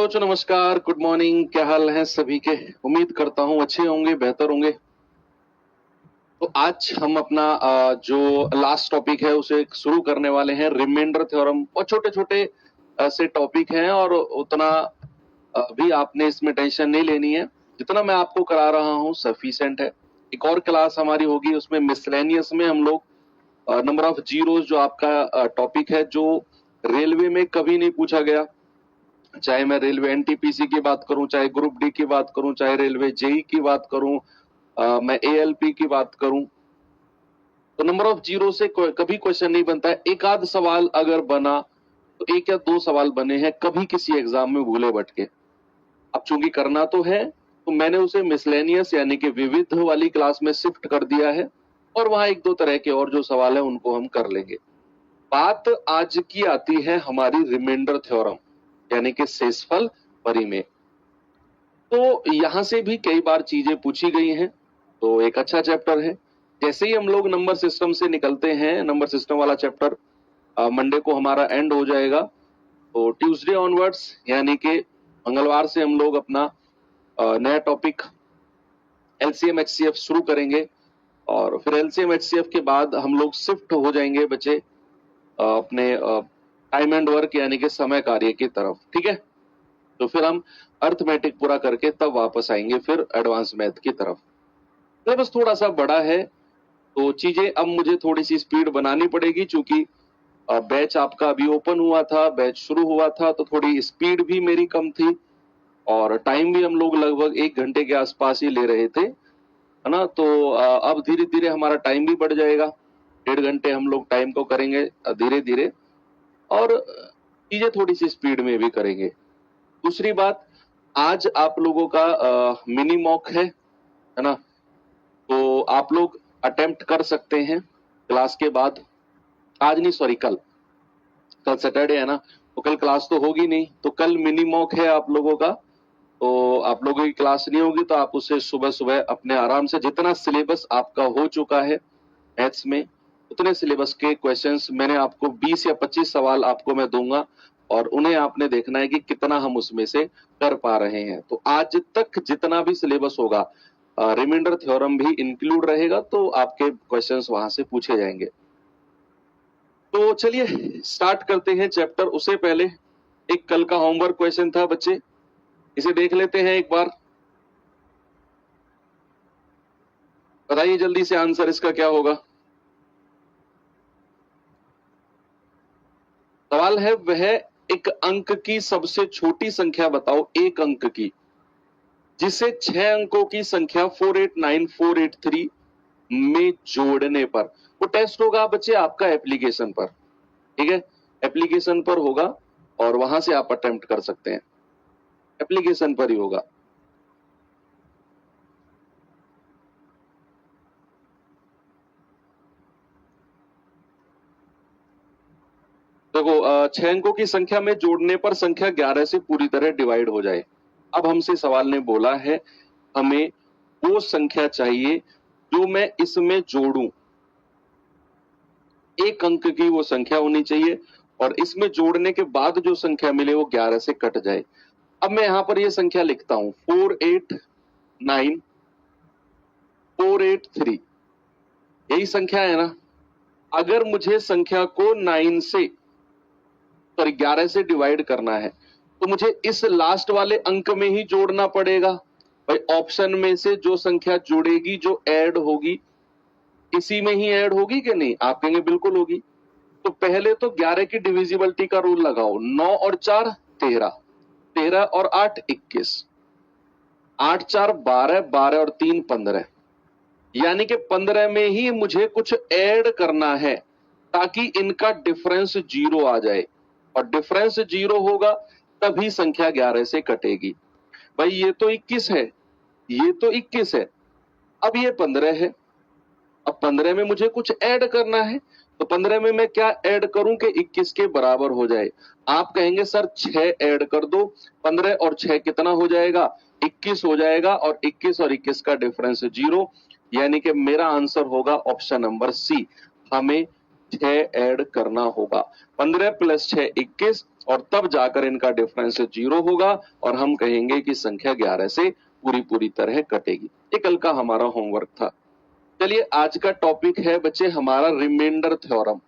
दोस्तों नमस्कार, good morning. क्या हाल है सभी के? उम्मीद करता हूं अच्छे होंगे, बेहतर होंगे। तो आज हम अपना जो लास्ट टॉपिक है उसे शुरू करने वाले हैं, रिमाइंडर थ्योरम। और छोटे छोटे से टॉपिक हैं और उतना भी आपने इसमें टेंशन नहीं लेनी है। जितना मैं आपको करा रहा हूं सफिशिएंट है। एक और क्लास हमारी होगी, उसमें मिसलेनियस में हम लोग नंबर ऑफ जीरोस जो आपका टॉपिक है, जो रेलवे में कभी नहीं पूछा गया, चाहे मैं रेलवे एनटीपीसी की बात करूं, चाहे ग्रुप डी की बात करूं, चाहे रेलवे जेई की बात करूं, मैं एएलपी की बात करूं, तो नंबर ऑफ जीरो से कभी क्वेश्चन नहीं बनता है। एक आध सवाल अगर बना तो एक या दो सवाल बने हैं कभी किसी एग्जाम में भूले भटके। अब चूंकि करना तो है, तो मैंने उसे मिसलेनियस यानी कि विविध वाली क्लास में शिफ्ट कर दिया है, और वहां एक दो तरह के और जो सवाल है उनको हम कर लेंगे। बात आज की आती है हमारी रिमाइंडर थ्योरम यानी कि शेषफल परिमेय। तो यहां से भी कई बार चीजें पूछी गई हैं, तो एक अच्छा चैप्टर है। जैसे ही हम लोग नंबर सिस्टम से निकलते हैं, नंबर सिस्टम वाला चैप्टर मंडे को हमारा एंड हो जाएगा, तो ट्यूसडे ऑनवर्ड्स यानी कि मंगलवार से हम लोग अपना नया टॉपिक एलसीएम एचसीएफ शुरू करेंगे। और फिर एलसीएम एचसीएफ के बाद हम लोग शिफ्ट हो जाएंगे बच्चे अपने टाइम एंड वर्क यानी कि समय कार्य की तरफ। ठीक है, तो फिर हम अर्थमेटिक पूरा करके तब वापस आएंगे फिर एडवांस मैथ की तरफ। तो बस थोड़ा सा बड़ा है, तो चीजें अब मुझे थोड़ी सी स्पीड बनानी पड़ेगी, चूंकि बैच आपका अभी ओपन हुआ था, बैच शुरू हुआ था, तो थोड़ी स्पीड भी मेरी कम थी और टाइम भी हम लोग लगभग 1 घंटे के आसपास ही ले रहे थे, है ना। तो अब धीरे धीरे हमारा टाइम भी बढ़ जाएगा, 1.5 घंटे हम लोग टाइम को करेंगे धीरे धीरे, और चीजें थोड़ी सी स्पीड में भी करेंगे। दूसरी बात, आज आप लोगों का मिनी मॉक है ना, तो आप लोग अटेम्प्ट कर सकते हैं क्लास के बाद। आज नहीं, सॉरी, कल सैटरडे है ना, तो कल क्लास तो होगी नहीं, तो कल मिनी मॉक है आप लोगों का। तो आप लोगों की क्लास नहीं होगी, तो आप उसे सुबह सुबह अपने आराम से, जितना सिलेबस आपका हो चुका है मैथ्स में, उतने सिलेबस के क्वेश्चंस मैंने आपको 20 या 25 सवाल आपको मैं दूंगा, और उन्हें आपने देखना है कि कितना हम उसमें से कर पा रहे हैं। तो आज तक जितना भी सिलेबस होगा, रिमाइंडर थ्योरम भी इंक्लूड रहेगा, तो आपके क्वेश्चंस वहां से पूछे जाएंगे। तो चलिए स्टार्ट करते हैं चैप्टर। उससे पहले एक कल का होमवर्क क्वेश्चन था बच्चे, इसे देख लेते हैं एक बार। बताइए जल्दी से आंसर इसका क्या होगा। सवाल है, वह एक अंक की सबसे छोटी संख्या बताओ, एक अंक की, जिसे 6 अंकों की संख्या 489483 में जोड़ने पर। वो टेस्ट होगा बच्चे आपका एप्लीकेशन पर, ठीक है, एप्लीकेशन पर होगा और वहां से आप अटेम्प्ट कर सकते हैं, एप्लीकेशन पर ही होगा। देखो, 6 अंकों की संख्या में जोड़ने पर संख्या 11 से पूरी तरह डिवाइड हो जाए। अब हमसे सवाल ने बोला है हमें वो संख्या चाहिए जो मैं इसमें जोड़ूं, एक अंक की वो संख्या होनी चाहिए, और इसमें जोड़ने के बाद जो संख्या मिले वो 11 से कट जाए। अब मैं यहां पर ये संख्या लिखता हूं, 489483, यही संख्या है ना। अगर मुझे संख्या को 9 से, सॉरी 11 से डिवाइड करना है, तो मुझे इस लास्ट वाले अंक में ही जोड़ना पड़ेगा। भाई ऑप्शन में से जो संख्या जुड़ेगी, जो ऐड होगी, इसी में ही ऐड होगी कि नहीं? आप कहेंगे बिल्कुल होगी। तो पहले तो 11 की डिविजिबिलिटी का रूल लगाओ, 9 और 4 13, 13 और 8 21, 8 4 12, 12 और 3 15, यानी कि 15 में ही मुझे कुछ ऐड करना है ताकि इनका डिफरेंस 0 आ जाए, और डिफरेंस 0 होगा तभी संख्या 11 से कटेगी। भाई ये तो 21 है, ये तो 21 है, अब ये 15 है, अब 15 में मुझे कुछ ऐड करना है, तो 15 में मैं क्या ऐड करूं कि 21 के बराबर हो जाए। आप कहेंगे सर 6 ऐड कर दो, 15 और 6 कितना हो जाएगा? 21 हो जाएगा, और 21 और 21 का डिफरेंस 0, यानी कि मेरा आंसर होगा ऑप्शन नंबर सी। हमें 6 ऐड करना होगा। 15 + 6 21 और तब जाकर इनका डिफरेंस 0 होगा और हम कहेंगे कि संख्या 11 से पूरी तरह कटेगी। ये कल का हमारा होमवर्क था। चलिए आज का टॉपिक है बच्चे हमारा रिमाइंडर थ्योरम।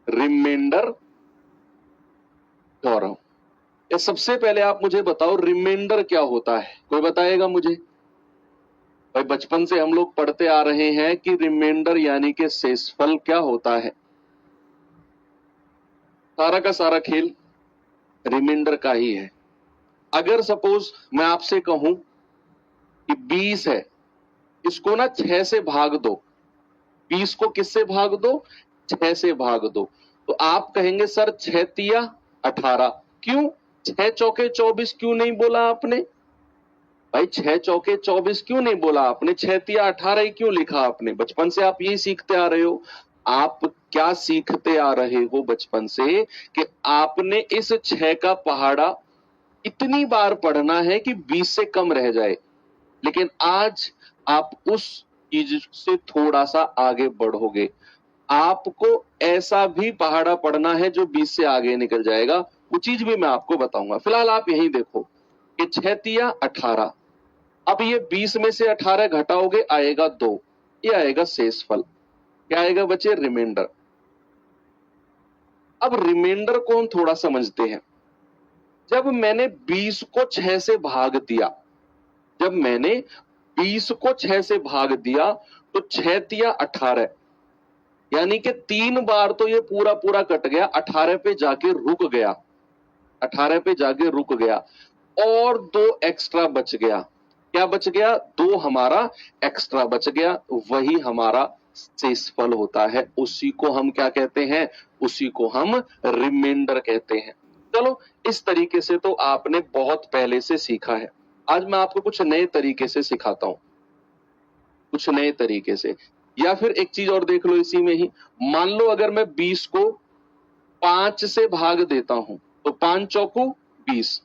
Remainder theorem. ये सबसे पहले आप मुझे बताओ रिमाइंडर क्या होता है, कोई बताएगा मुझे? भाई बचपन से हम लोग पढ़ते आ रहे हैं कि रिमाइंडर यानी कि शेषफल क्या होता है। सारा का सारा खेल रिमाइंडर का ही है। अगर सपोज मैं आपसे कहूं कि 20 है, इसको ना 6 से भाग दो। 20 को किससे भाग दो? 6 से भाग दो। तो आप कहेंगे सर 6 तिया 18। क्यों 6 चौके 24 क्यों नहीं बोला आपने? भाई 6 चौके 24 क्यों नहीं बोला आपने? 6 तिया 18 ही क्यों लिखा आपने? बचपन से आप यही सीखते आ रहे हो। आप क्या सीखते आ रहे हो बचपन से कि आपने इस 6 का पहाड़ा इतनी बार पढ़ना है कि 20 से कम रह जाए। लेकिन आज आप उस चीज से थोड़ा सा आगे बढ़ोगे। आपको ऐसा भी पहाड़ा पढ़ना है जो 20 से आगे निकल जाएगा। वो चीज भी मैं आपको बताऊंगा। फिलहाल आप यही देखो कि 6 तिया 18। अब ये 20 में से 18 घटाओगे आएगा 2। ये आएगा शेषफल। क्या आएगा बच्चे? रिमाइंडर। अब रिमाइंडर को हम थोड़ा समझते हैं। जब मैंने 20 को 6 से भाग दिया, जब मैंने 20 को 6 से भाग दिया तो 6 तिया 18, यानी कि 3 बार तो ये पूरा कट गया, 18 पे जाके रुक गया। 18 पे जाके रुक गया और 2 एक्स्ट्रा बच गया। क्या बच गया? 2 हमारा एक्स्ट्रा बच गया। वही हमारा शेषफल होता है। उसी को हम क्या कहते हैं? उसी को हम रिमाइंडर कहते हैं। चलो इस तरीके से तो आपने बहुत पहले से सीखा है। आज मैं आपको कुछ नए तरीके से सिखाता हूं, कुछ नए तरीके से। या फिर एक चीज और देख लो इसी में ही। मान लो अगर मैं 20 को 5 से भाग देता हूं तो 5 चौकू 20।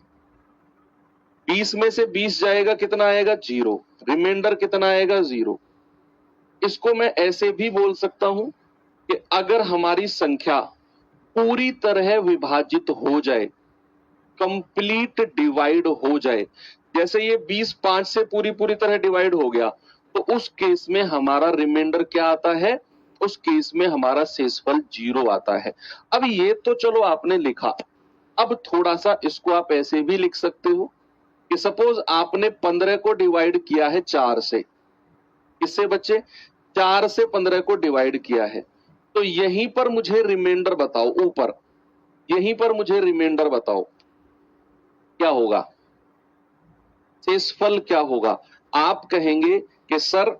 20 में से 20 जाएगा, कितना आएगा? 0। रिमाइंडर कितना आएगा? 0। इसको मैं ऐसे भी बोल सकता हूं कि अगर हमारी संख्या पूरी तरह विभाजित हो जाए, कंप्लीट डिवाइड हो जाए, जैसे ये 20 5 से पूरी तरह डिवाइड हो गया, तो उस केस में हमारा रिमाइंडर क्या आता है? उस केस में हमारा शेषफल 0 आता है। अब ये तो चलो आपने लिखा। अब थोड़ा सा इसको आप ऐसे भी लिख सकते हो कि सपोज आपने 15 को डिवाइड किया है 4 से। किससे बच्चे? 4 से 15 को डिवाइड किया है। तो यहीं पर मुझे रिमाइंडर बताओ। ऊपर यहीं पर मुझे रिमाइंडर बताओ क्या होगा? शेषफल क्या होगा? आप कहेंगे कि सर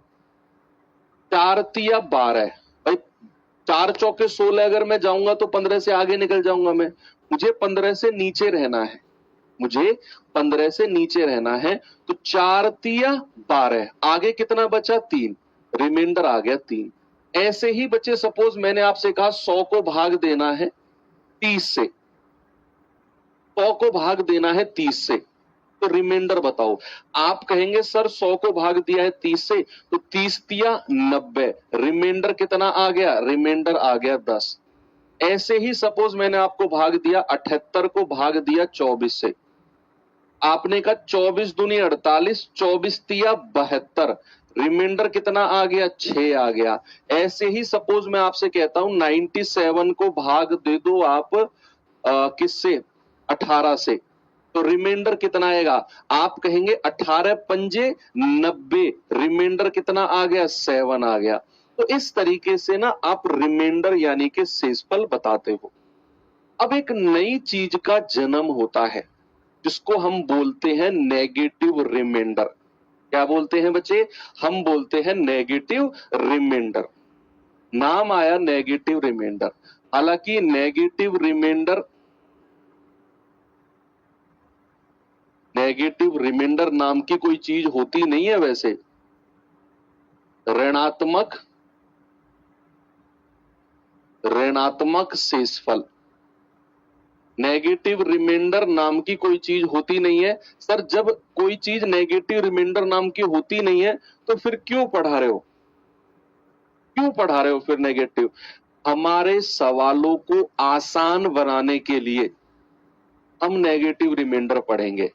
4 तिया 12। भाई 4 चौके 16 अगर मैं जाऊंगा तो 15 से आगे निकल जाऊंगा। मैं मुझे 15 से नीचे रहना है, मुझे 15 से नीचे रहना है। तो 4 तिया 12, आगे कितना बचा? 3। रिमाइंडर आ गया 3। ऐसे ही बच्चे सपोज मैंने आपसे कहा 100 को भाग देना है 30 से, 100 को भाग देना है 30 से, तो रिमाइंडर बताओ। आप कहेंगे सर 100 को भाग दिया है 30 से, तो 30 तिया 90। रिमाइंडर कितना आ गया? रिमाइंडर आ गया 10। ऐसे ही सपोज मैंने आपको भाग दिया 78 को भाग दिया 24 से। आपने कहा 24 दूनी 48, 24 तिया 72। रिमाइंडर कितना आ गया? 6 आ गया। ऐसे ही सपोज मैं आपसे कहता हूं 97 को भाग दे दो आप किससे? 18 से, तो रिमाइंडर कितना आएगा? आप कहेंगे 18 पंजे 90। रिमाइंडर कितना आ गया? 7 आ गया। तो इस तरीके से ना आप रिमाइंडर यानी कि शेषफल बताते हो। अब एक नई चीज का जन्म होता है जिसको हम बोलते हैं नेगेटिव रिमाइंडर। क्या बोलते हैं बच्चे? हम बोलते हैं नेगेटिव रिमाइंडर। नाम आया नेगेटिव रिमाइंडर। हालांकि नेगेटिव रिमाइंडर नाम की कोई चीज होती नहीं है वैसे। ऋणात्मक शेषफल, नेगेटिव रिमाइंडर नाम की कोई चीज होती नहीं है। सर जब कोई चीज नेगेटिव रिमाइंडर नाम की होती नहीं है तो फिर क्यों पढ़ा रहे हो? क्यों पढ़ा रहे हो फिर नेगेटिव? हमारे सवालों को आसान बनाने के लिए हम नेगेटिव रिमाइंडर पढ़ेंगे।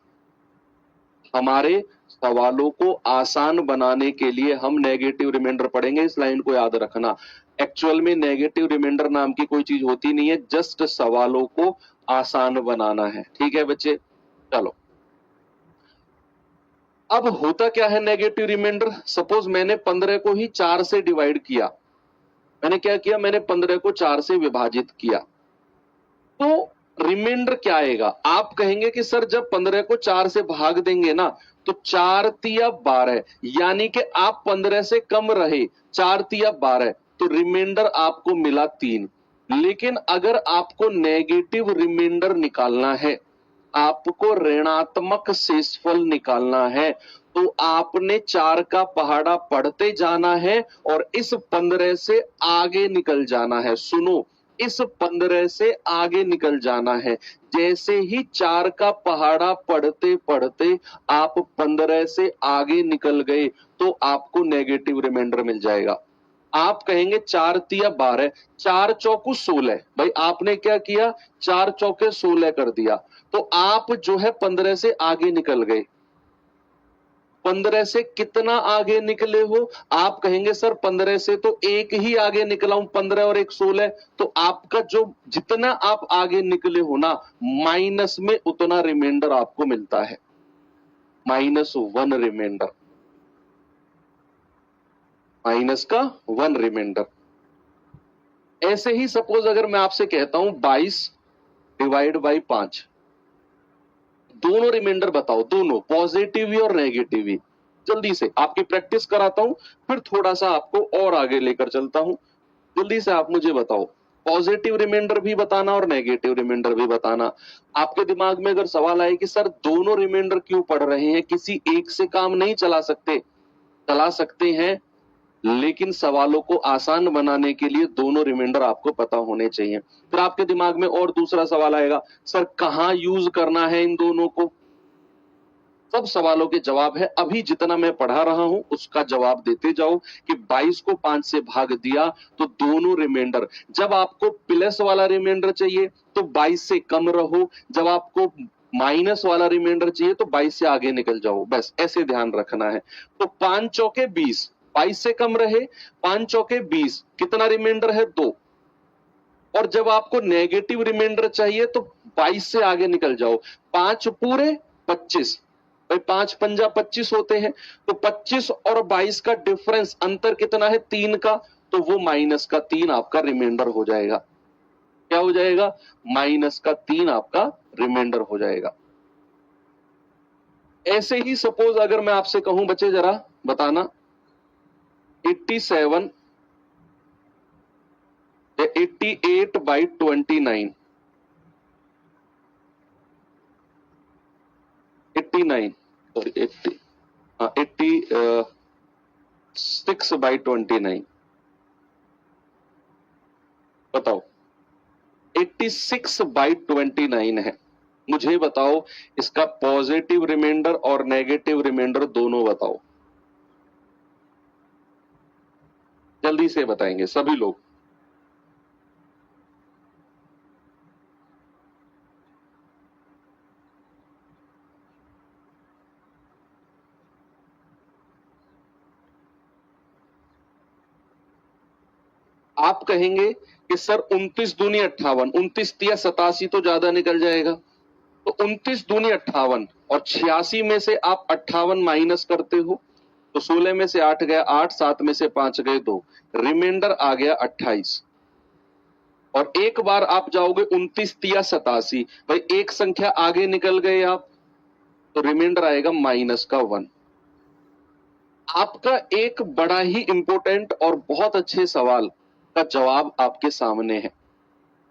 हमारे सवालों को आसान बनाने के लिए हम नेगेटिव रिमाइंडर पढ़ेंगे। इस लाइन को याद रखना। एक्चुअल में नेगेटिव रिमाइंडर नाम की कोई चीज होती नहीं है, जस्ट सवालों को आसान बनाना है। ठीक है बच्चे, चलो। अब होता क्या है नेगेटिव रिमाइंडर? सपोज मैंने 15 को ही 4 से डिवाइड किया। मैंने क्या किया? मैंने 15 को 4 से विभाजित किया। तो रिमाइंडर क्या आएगा? आप कहेंगे कि सर जब 15 को 4 से भाग देंगे ना तो 4 तिया 12, यानी कि आप 15 से कम रहे, 4 तिया 12, तो रिमाइंडर आपको मिला 3। लेकिन अगर आपको नेगेटिव रिमाइंडर निकालना है, आपको ऋणात्मक शेषफल निकालना है, तो आपने 4 का पहाड़ा पढ़ते जाना है और इस 15 से आगे निकल जाना है। सुनो, इस 15 से आगे निकल जाना है। जैसे ही 4 का पहाड़ा पढ़ते पढ़ते आप 15 से आगे निकल गए तो आपको नेगेटिव रिमाइंडर मिल जाएगा। आप कहेंगे 4 तिया 12, 4 चौकू 16। भाई आपने क्या किया? 4 चौके 16 कर दिया। तो आप जो है 15 से आगे निकल गए। 15 से कितना आगे निकले हो? आप कहेंगे सर 15 से तो एक ही आगे निकला हूं, 15 और 1 16। तो आपका जो जितना आप आगे निकले हो ना, माइनस में उतना रिमाइंडर आपको मिलता है, -1 रिमाइंडर, माइनस का 1 रिमाइंडर। ऐसे ही सपोज अगर मैं आपसे कहता हूं 22 डिवाइड बाई 5, दोनों रिमाइंडर बताओ, दोनों पॉजिटिव और नेगेटिव। जल्दी से आपकी प्रैक्टिस कराता हूं, फिर थोड़ा सा आपको और आगे लेकर चलता हूं। जल्दी से आप मुझे बताओ, पॉजिटिव रिमाइंडर भी बताना और नेगेटिव रिमाइंडर भी बताना। आपके दिमाग में अगर सवाल आए कि सर दोनों रिमाइंडर क्यों पढ़ रहे हैं, किसी एक से काम नहीं चला सकते? चला सकते हैं, लेकिन सवालों को आसान बनाने के लिए दोनों रिमाइंडर आपको पता होने चाहिए। फिर आपके दिमाग में और दूसरा सवाल आएगा, सर कहां यूज करना है इन दोनों को? सब सवालों के जवाब है, अभी जितना मैं पढ़ा रहा हूं उसका जवाब देते जाओ कि 22 को 5 से भाग दिया तो दोनों रिमाइंडर, जब आपको प्लस वाला रिमाइंडर चाहिए तो 22 से कम रहो, जब आपको माइनस वाला रिमाइंडर चाहिए तो 22 से आगे निकल जाओ। बस ऐसे ध्यान रखना है। तो 5 चौके 20, 22 से कम रहे, 5 चौके 20, कितना रिमाइंडर है? 2। और जब आपको नेगेटिव रिमाइंडर चाहिए तो 22 से आगे निकल जाओ, 5 पूरे 25, भाई 5 पंजा 25 होते हैं, तो 25 और 22 का डिफरेंस, अंतर कितना है? 3 का, तो वो माइनस का 3 आपका रिमाइंडर हो जाएगा। क्या हो जाएगा? माइनस का 3 आपका रिमाइंडर हो जाएगा। ऐसे ही सपोज अगर मैं आपसे कहूं बच्चे जरा बताना, 87 या 88 बाई 29, 89 सॉरी 80 86 बाई 29, बताओ 86 बाई 29 है। मुझे बताओ इसका पॉजिटिव रिमाइंडर और नेगेटिव रिमाइंडर दोनों बताओ, जल्दी से बताएंगे सभी लोग। आप कहेंगे कि सर 29 दूनी 58, 29 तिया 87 तो ज्यादा निकल जाएगा। तो 29 दूनी 58 और 86 में से आप 58 माइनस करते हो तो 16 में से 8 गया 8, 7 में से 5 गए 2, रिमाइंडर आ गया 28। और एक बार आप जाओगे 29 तिया 87, भाई एक संख्या आगे निकल गए आप, तो रिमाइंडर आएगा माइनस का 1। आपका एक बड़ा ही इंपॉर्टेंट और बहुत अच्छे सवाल का जवाब आपके सामने है।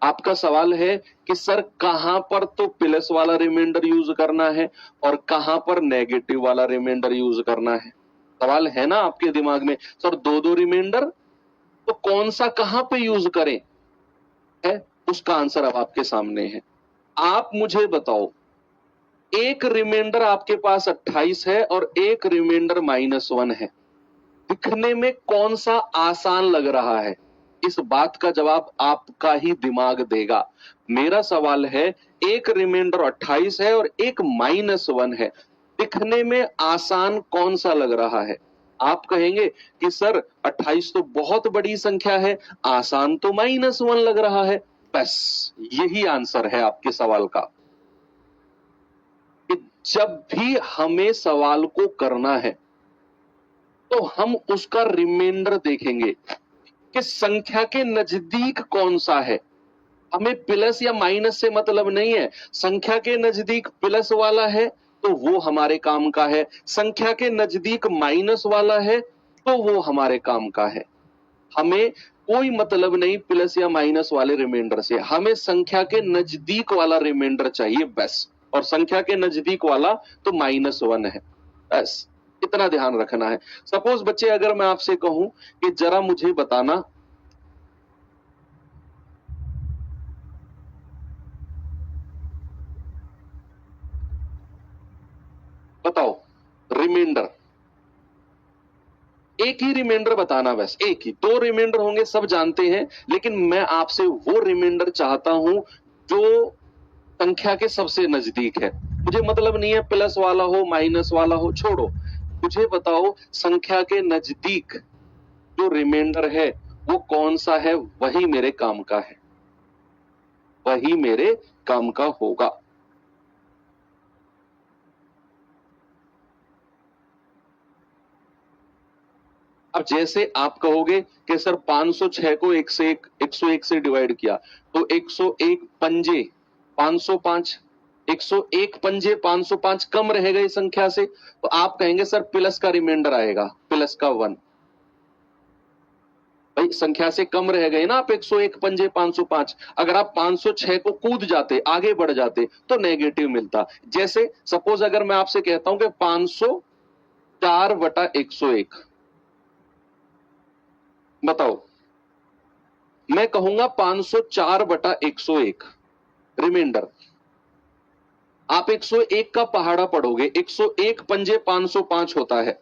आपका सवाल है कि सर कहां पर तो प्लस वाला रिमाइंडर यूज करना है और कहां पर नेगेटिव वाला रिमाइंडर यूज करना है? सवाल है ना आपके दिमाग में, सर दो रिमाइंडर, तो कौन सा कहां पे यूज करें? है उसका आंसर अब आपके सामने है। आप मुझे बताओ, एक रिमाइंडर आपके पास 28 है और एक रिमाइंडर -1 है, दिखने में कौन सा आसान लग रहा है, इस बात का जवाब आपका ही दिमाग देगा। मेरा सवाल है, एक रिमाइंडर 28 है और एक -1 है, दिखने में आसान कौन सा लग रहा है? आप कहेंगे कि सर 28 तो बहुत बड़ी संख्या है, आसान तो -1 लग रहा है। बस यही आंसर है आपके सवाल का कि जब भी हमें सवाल को करना है तो हम उसका रिमाइंडर देखेंगे कि संख्या के नजदीक कौन सा है। हमें प्लस या माइनस से मतलब नहीं है, संख्या के नजदीक प्लस वाला है तो वो हमारे काम का है, संख्या के नजदीक माइनस वाला है तो वो हमारे काम का है। हमें कोई मतलब नहीं प्लस या माइनस वाले रिमाइंडर से, हमें संख्या के नजदीक वाला रिमाइंडर चाहिए बस, और संख्या के नजदीक वाला तो -1 है, बस इतना ध्यान रखना है। सपोज बच्चे अगर मैं आपसे कहूं कि जरा मुझे बताना, बताओ रिमाइंडर, एक ही रिमाइंडर बताना, बस एक ही, 2 रिमाइंडर होंगे सब जानते हैं, लेकिन मैं आपसे वो रिमाइंडर चाहता हूं जो संख्या के सबसे नजदीक है। मुझे मतलब नहीं है प्लस वाला हो माइनस वाला हो, छोड़ो, मुझे बताओ संख्या के नजदीक जो रिमाइंडर है वो कौन सा है, वही मेरे काम का है, वही मेरे काम का होगा। अब जैसे आप कहोगे कि सर 506 को 101 से डिवाइड किया तो 101 पंजे 505, 101 पंजे 505 कम रह गई संख्या से, तो आप कहेंगे सर प्लस का रिमाइंडर आएगा, प्लस का 1। भाई संख्या से कम रह गए ना आप, 101 पंजे 505, अगर आप 506 को कूद जाते आगे बढ़ जाते तो नेगेटिव मिलता। जैसे सपोज अगर मैं आपसे कहता हूं कि 504/101, बताओ, मैं कहूंगा 504/101 रिमाइंडर, आप 101 का पहाड़ा पढ़ोगे, 101 पंजे 505 होता है,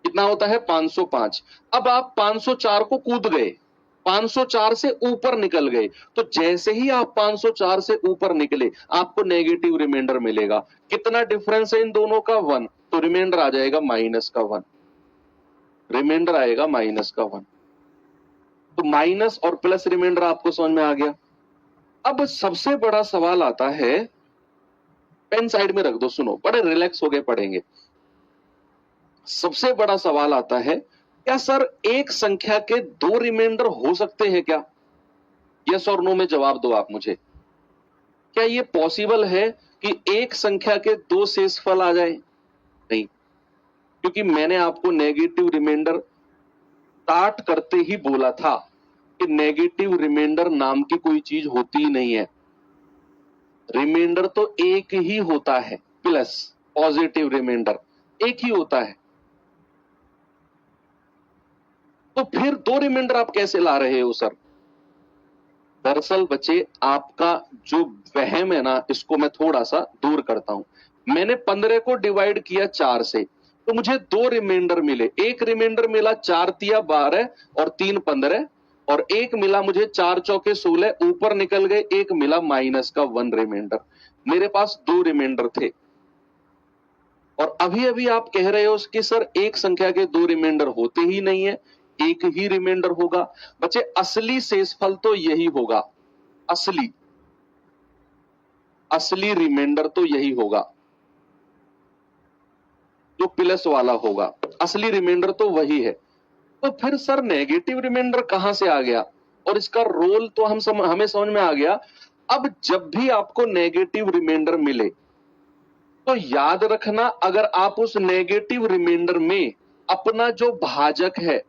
कितना होता है 505। अब आप 504 को कूद गए, 504 से ऊपर निकल गए, तो जैसे ही आप 504 से ऊपर निकले आपको नेगेटिव रिमाइंडर मिलेगा। कितना डिफरेंस है इन दोनों का? 1, तो रिमाइंडर आ जाएगा -1, रिमाइंडर आएगा -1। तो माइनस और प्लस रिमाइंडर आपको समझ में आ गया। अब सबसे बड़ा सवाल आता है, पेन साइड में रख दो, सुनो, बड़े रिलैक्स हो गए पढ़ेंगे। सबसे बड़ा सवाल आता है, क्या सर एक संख्या के 2 रिमाइंडर हो सकते हैं क्या? यस और नो में जवाब दो आप मुझे। क्या ये पॉसिबल है कि एक संख्या के 2 शेषफल आ जाए? नहीं, क्योंकि मैंने आपको नेगेटिव रिमाइंडर स्टार्ट करते ही बोला था कि नेगेटिव रिमाइंडर नाम की कोई चीज होती ही नहीं है। रिमाइंडर तो एक ही होता है, प्लस पॉजिटिव रिमाइंडर एक ही होता है। तो फिर 2 रिमाइंडर आप कैसे ला रहे हो सर? दरअसल बच्चे आपका जो वहम है ना, इसको मैं थोड़ा सा दूर करता हूं। मैंने 15 को डिवाइड किया 4 से, तो मुझे 2 रिमाइंडर मिले। एक रिमाइंडर मिला 4 तिया 12 और 3 15, और एक मिला मुझे 4 चौके 16, ऊपर निकल गए, एक मिला -1 रिमाइंडर। मेरे पास 2 रिमाइंडर थे। और अभी अभी आप कह रहे हो कि सर एक संख्या के 2 रिमाइंडर होते ही नहीं है, एक ही रिमाइंडर होगा। बच्चे असली शेषफल तो यही होगा, असली रिमाइंडर तो यही होगा जो प्लस वाला होगा, असली रिमाइंडर तो वही है। तो फिर सर नेगेटिव रिमाइंडर कहां से आ गया? और इसका रोल तो हमें समझ में आ गया। अब जब भी आपको नेगेटिव रिमाइंडर मिले तो याद रखना, अगर आप उस नेगेटिव रिमाइंडर में अपना जो भाजक है,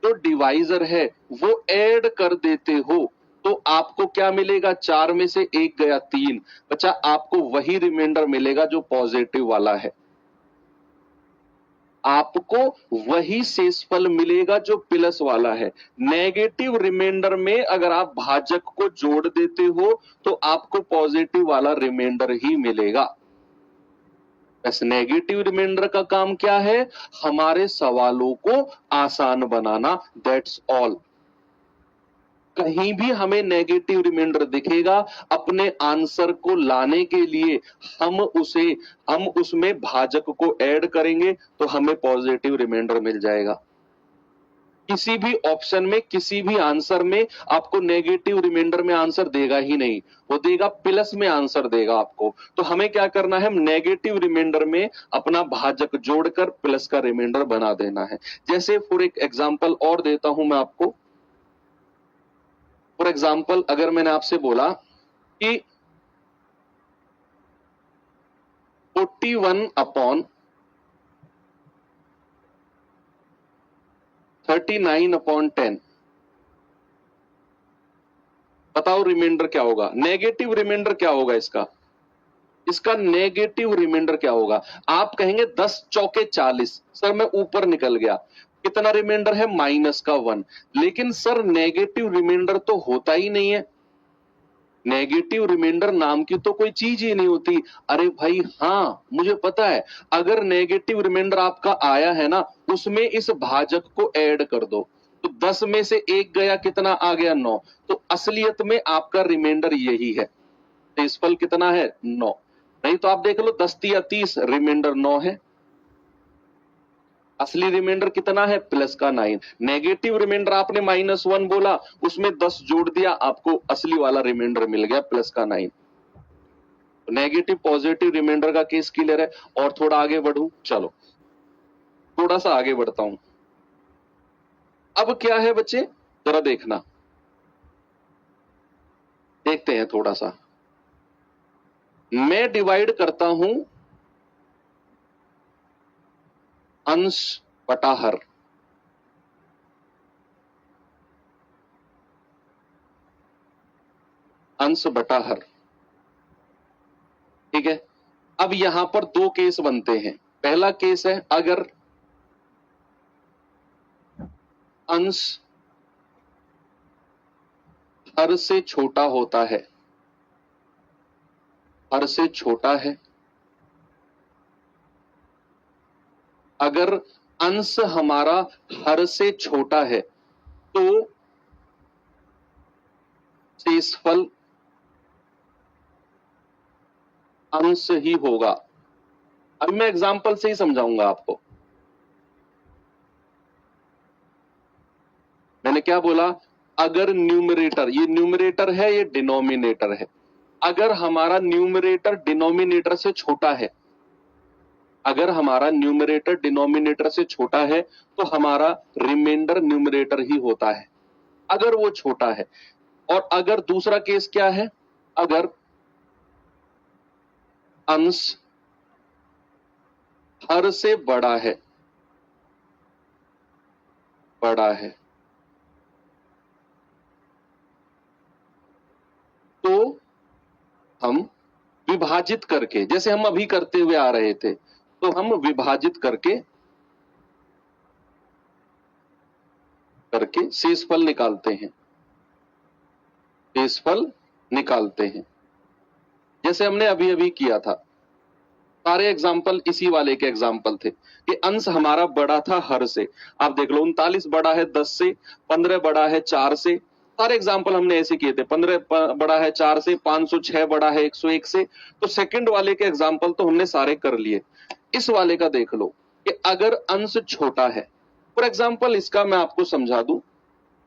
जो डिवाइजर है, वो ऐड कर देते हो तो आपको क्या मिलेगा? 4 में से 1 गया 3, बच्चा आपको वही रिमाइंडर मिलेगा जो पॉजिटिव वाला है, आपको वही शेषफल मिलेगा जो प्लस वाला है। नेगेटिव रिमाइंडर में अगर आप भाजक को जोड़ देते हो तो आपको पॉजिटिव वाला रिमाइंडर ही मिलेगा। बस नेगेटिव रिमाइंडर का काम क्या है? हमारे सवालों को आसान बनाना, दैट्स ऑल। कहीं भी हमें नेगेटिव रिमाइंडर दिखेगा, अपने आंसर को लाने के लिए हम उसमें भाजक को ऐड करेंगे तो हमें पॉजिटिव रिमाइंडर मिल जाएगा। किसी भी ऑप्शन में, किसी भी आंसर में आपको नेगेटिव रिमाइंडर में आंसर देगा ही नहीं, वो देगा प्लस में आंसर देगा आपको। तो हमें क्या करना है? नेगेटिव रिमाइंडर में अपना भाजक जोड़कर प्लस का रिमाइंडर बना देना है। जैसे फॉर एक एग्जांपल और देता हूं मैं आपको। फॉर एग्जांपल अगर मैंने आपसे बोला कि 41 अपॉन 39 अपॉन 10, बताओ रिमाइंडर क्या होगा? नेगेटिव रिमाइंडर क्या होगा इसका? इसका नेगेटिव रिमाइंडर क्या होगा? आप कहेंगे 10 चौके 40। सर मैं ऊपर निकल गया, कितना रिमाइंडर है? माइनस का 1। लेकिन सर नेगेटिव रिमाइंडर तो होता ही नहीं है, नेगेटिव रिमाइंडर नाम की तो कोई चीज ही नहीं होती। अरे भाई हाँ, मुझे पता है, अगर नेगेटिव रिमाइंडर आपका आया है ना, उसमें इस भाजक को ऐड कर दो तो 10 में से 1 गया, कितना आ गया? 9। तो असलियत में आपका रिमाइंडर यही है। शेषफल कितना है? 9। नहीं तो आप देख लो 10 या 30, रिमाइंडर 9 है। असली रिमाइंडर कितना है? प्लस का 9। नेगेटिव रिमाइंडर आपने -1 बोला, उसमें 10 जोड़ दिया, आपको असली वाला रिमाइंडर मिल गया प्लस का 9। नेगेटिव पॉजिटिव रिमाइंडर का केस क्लियर है। और थोड़ा आगे बढ़ूं, चलो थोड़ा सा आगे बढ़ता हूं। अब क्या है बच्चे, जरा देखना, देखते हैं थोड़ा सा। मैं डिवाइड करता हूं अंश बटा हर। अंश बटा हर, ठीक है। अब यहां पर 2 केस बनते हैं। पहला केस है अगर अंश हर से छोटा होता है, हर से छोटा है, अगर अंश हमारा हर से छोटा है तो शेषफल अंश ही होगा। अब मैं एग्जांपल से ही समझाऊंगा आपको। मैंने क्या बोला? अगर न्यूमरेटर, ये न्यूमरेटर है, ये डिनोमिनेटर है, अगर हमारा न्यूमरेटर डिनोमिनेटर से छोटा है, अगर हमारा न्यूमरेटर डिनोमिनेटर से छोटा है तो हमारा रिमाइंडर न्यूमरेटर ही होता है, अगर वो छोटा है। और अगर दूसरा केस क्या है? अगर अंश हर से बड़ा है, बड़ा है, तो हम विभाजित करके, जैसे हम अभी करते हुए आ रहे थे, तो हम विभाजित करके शेषफल निकालते हैं, शेषफल निकालते हैं, जैसे हमने अभी अभी किया था। सारे एग्जाम्पल इसी वाले के एग्जाम्पल थे कि अंश हमारा बड़ा था हर से। आप देख लो 39 बड़ा है 10 से, 15 बड़ा है 4 से। सारे एग्जाम्पल हमने ऐसे किए थे। 15 बड़ा है 4 से, 506 बड़ा है 101 से। तो सेकंड वाले के एग्जाम्पल तो हमने सारे कर लिए। इस वाले का देख लो कि अगर अंश छोटा है, फॉर एग्जाम्पल इसका मैं आपको समझा दूं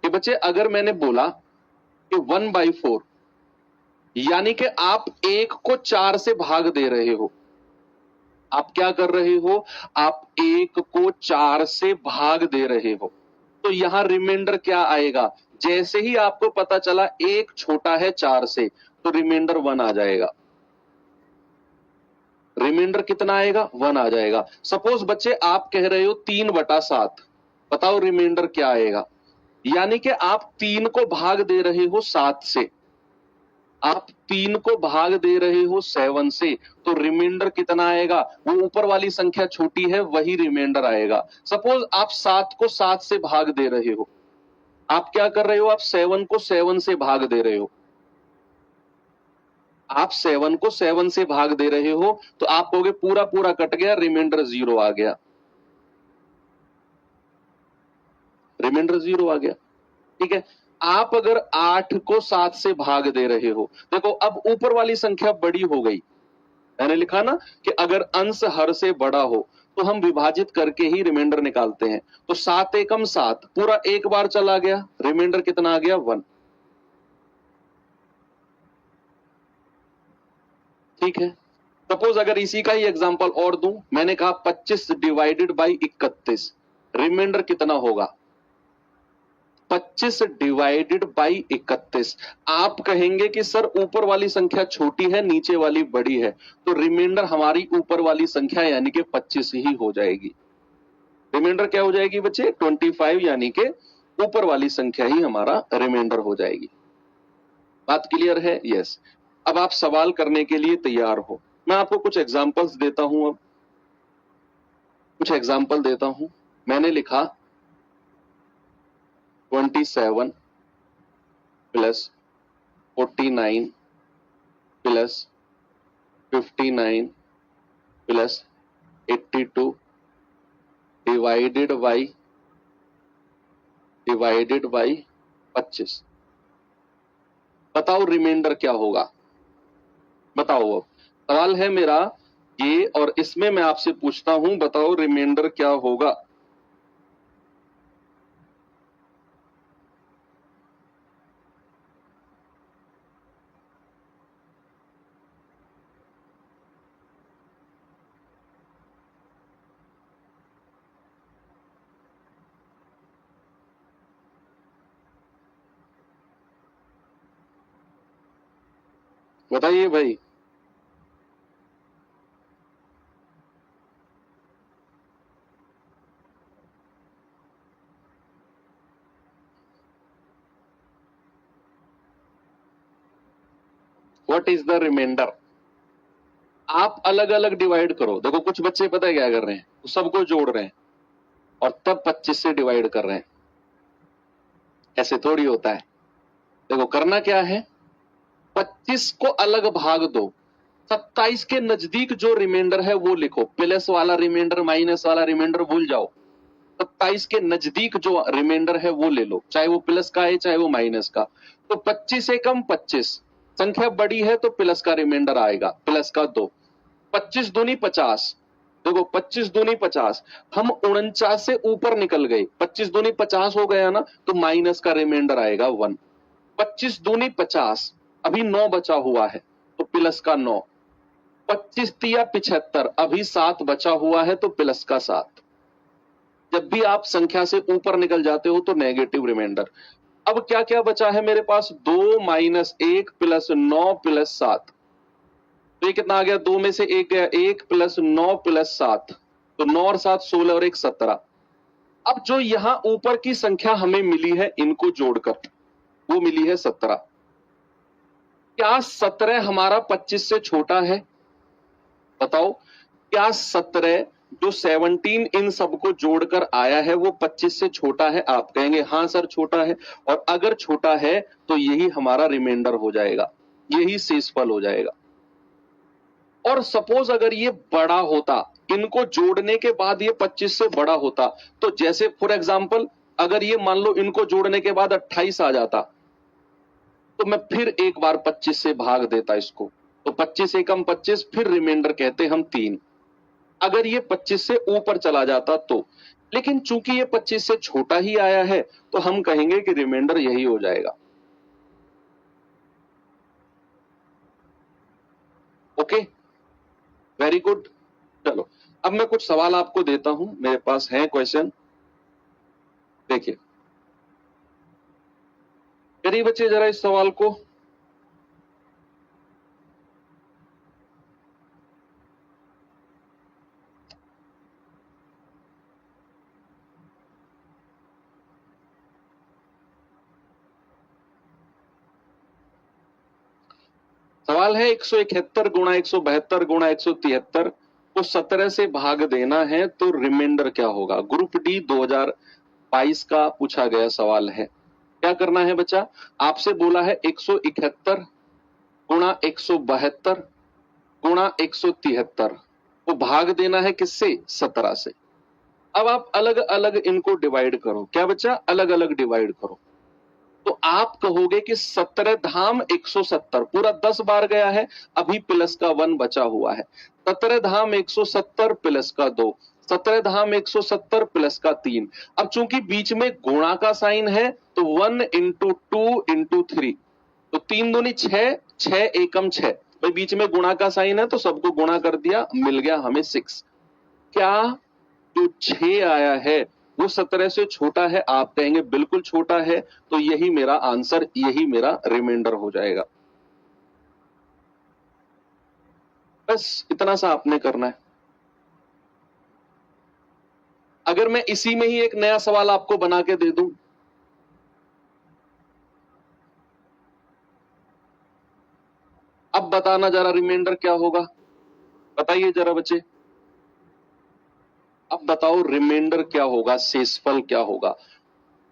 कि बच्चे अगर मैंने बोला कि 1/4, यानी कि आप 1 को 4 से भाग दे रहे हो। आप क्या कर रहे हो? आप 1 को 4 से भाग दे रहे हो। तो यहां रिमाइंडर क्या आएगा? जैसे ही आपको पता चला 1 छोटा है 4 से, तो रिमाइंडर 1 आ जाएगा। रिमाइंडर कितना आएगा? 1 आ जाएगा। सपोज बच्चे आप कह रहे हो 3/7, बताओ रिमाइंडर क्या आएगा? यानी कि आप 3 को भाग दे रहे हो 7 से, आप 3 को भाग दे रहे हो 7 से, तो रिमाइंडर कितना आएगा? वो ऊपर वाली संख्या छोटी है, वही रिमाइंडर आएगा। सपोज आप 7 को 7 से भाग दे रहे हो, आप क्या कर रहे हो? आप 7 को 7 से भाग दे रहे हो। आप 7 को 7 से भाग दे रहे हो तो आप कहोगे पूरा पूरा कट गया, रिमाइंडर 0 आ गया, रिमाइंडर 0 आ गया। ठीक है, आप अगर 8 को 7 से भाग दे रहे हो, देखो अब ऊपर वाली संख्या बड़ी हो गई, मैंने लिखा ना कि अगर अंश हर से बड़ा हो तो हम विभाजित करके ही रिमाइंडर निकालते हैं। तो 7 एकम 7 पूरा एक बार चला गया, रिमाइंडर कितना आ गया 1। ठीक है, सपोज अगर इसी का ही एग्जांपल और दूं, मैंने कहा 25 डिवाइडेड बाई 31, रिमाइंडर कितना होगा 25 डिवाइडेड बाई 31। आप कहेंगे कि सर ऊपर वाली संख्या छोटी है नीचे वाली बड़ी है, तो रिमाइंडर हमारी ऊपर वाली संख्या यानी कि 25 ही हो जाएगी। रिमाइंडर क्या हो जाएगी बच्चे 25, यानी कि ऊपर वाली संख्या ही हमारा रिमाइंडर हो जाएगी। बात क्लियर है? यस। अब आप सवाल करने के लिए तैयार हो। मैं आपको कुछ एग्जांपल्स देता हूं, अब कुछ एग्जांपल देता हूं। मैंने लिखा 27 plus 49 plus 59 plus 82 divided by 25। बताओ रिमाइंडर क्या होगा, बताओ। अब सवाल है मेरा ये, और इसमें मैं आपसे पूछता हूं, बताओ रिमाइंडर क्या होगा। बताइए भाई। What is the reminder? आप अलग अलग डिवाइड करो। देखो कुछ बच्चे पता है क्या कर रहे हैं, तो सबको जोड़ रहे हैं और तब 25 से डिवाइड कर रहे हैं। ऐसे थोड़ी होता है। देखो करना क्या है, 25 को अलग भाग दो, 27 के नजदीक जो रिमाइंडर है वो लिखो। प्लस वाला रिमाइंडर माइनस वाला रिमाइंडर भूल जाओ, 27 के नजदीक जो रिमाइंडर है वो ले लो, चाहे वो प्लस का है चाहे वो माइनस का। तो 25 एकम 25, संख्या बड़ी है तो प्लस का रिमाइंडर आएगा, प्लस का 2। 25 दूनी 50, देखो 25 दूनी 50, हम 49 से ऊपर निकल गए, 25 दूनी 50 हो गया ना, तो माइनस का रिमाइंडर आएगा 1। 25 दूनी 50, अभी 9 बचा हुआ है तो प्लस का 9। 25 तिया 75, अभी 7 बचा हुआ है तो प्लस का 7। जब भी आप संख्या से ऊपर निकल जाते हो तो नेगेटिव रिमाइंडर। अब क्या क्या बचा है मेरे पास, 2 माइनस 1 प्लस 9 प्लस 7। तो ये कितना आ गया, 2 में से 1 गया, 1 प्लस 9 प्लस 7, तो 9 और 7 16 और 1 17। अब जो यहां ऊपर की संख्या हमें मिली है इनको जोड़कर वो मिली है 17। क्या 17 हमारा 25 से छोटा है? बताओ, क्या 17 जो 17 इन सबको जोड़कर आया है वो 25 से छोटा है? आप कहेंगे हाँ सर छोटा है, और अगर छोटा है तो यही हमारा रिमाइंडर हो जाएगा, यही शेषफल हो जाएगा। और सपोज अगर ये बड़ा होता, इनको जोड़ने के बाद ये 25 से बड़ा होता, तो जैसे फॉर एग्जांपल अगर ये मान लो इनको जोड़ने के बाद 28 आ जाता, तो मैं फिर एक बार 25 से भाग देता इसको, तो 25 एकम 25, फिर रिमाइंडर कहते हम 3। अगर ये 25 से ऊपर चला जाता तो, लेकिन चूंकि ये 25 से छोटा ही आया है तो हम कहेंगे कि रिमाइंडर यही हो जाएगा। Okay, very good. चलो अब मैं कुछ सवाल आपको देता हूं, मेरे पास है क्वेश्चन। देखिए करिए बच्चे जरा इस सवाल को। सवाल है 171 गुणा 172 गुणा 173 को 17 से भाग देना है तो रिमाइंडर क्या होगा। ग्रुप डी 2022 का पूछा गया सवाल है। क्या करना है बच्चा, आपसे बोला है 171 गुणा 172 गुणा 173, वो भाग देना है किससे? 17 से। अब आप अलग अलग इनको डिवाइड करो। क्या बच्चा? अलग अलग डिवाइड करो। तो आप कहोगे कि 17 धाम 170 पूरा 10 बार गया है, अभी प्लस का 1 बचा हुआ है। 17 धाम 170 प्लस का 2, 17 धाम 170 प्लस का 3। अब चूंकि बीच में गुणा का साइन है तो 1 इंटू 2 इंटू 3, तो 3 दूनी 6, 6 एकम 6, भाई बीच में गुणा का साइन है तो सबको गुणा कर दिया, मिल गया हमें 6। क्या जो 6 आया है वो 17 से छोटा है? आप कहेंगे बिल्कुल छोटा है, तो यही मेरा आंसर, यही मेरा रिमाइंडर हो जाएगा। बस इतना सा आपने करना है। अगर मैं इसी में ही एक नया सवाल आपको बना के दे दूं, अब बताना जरा रिमाइंडर क्या होगा, बताइए जरा बच्चे, अब बताओ रिमाइंडर क्या होगा, शेषफल क्या होगा?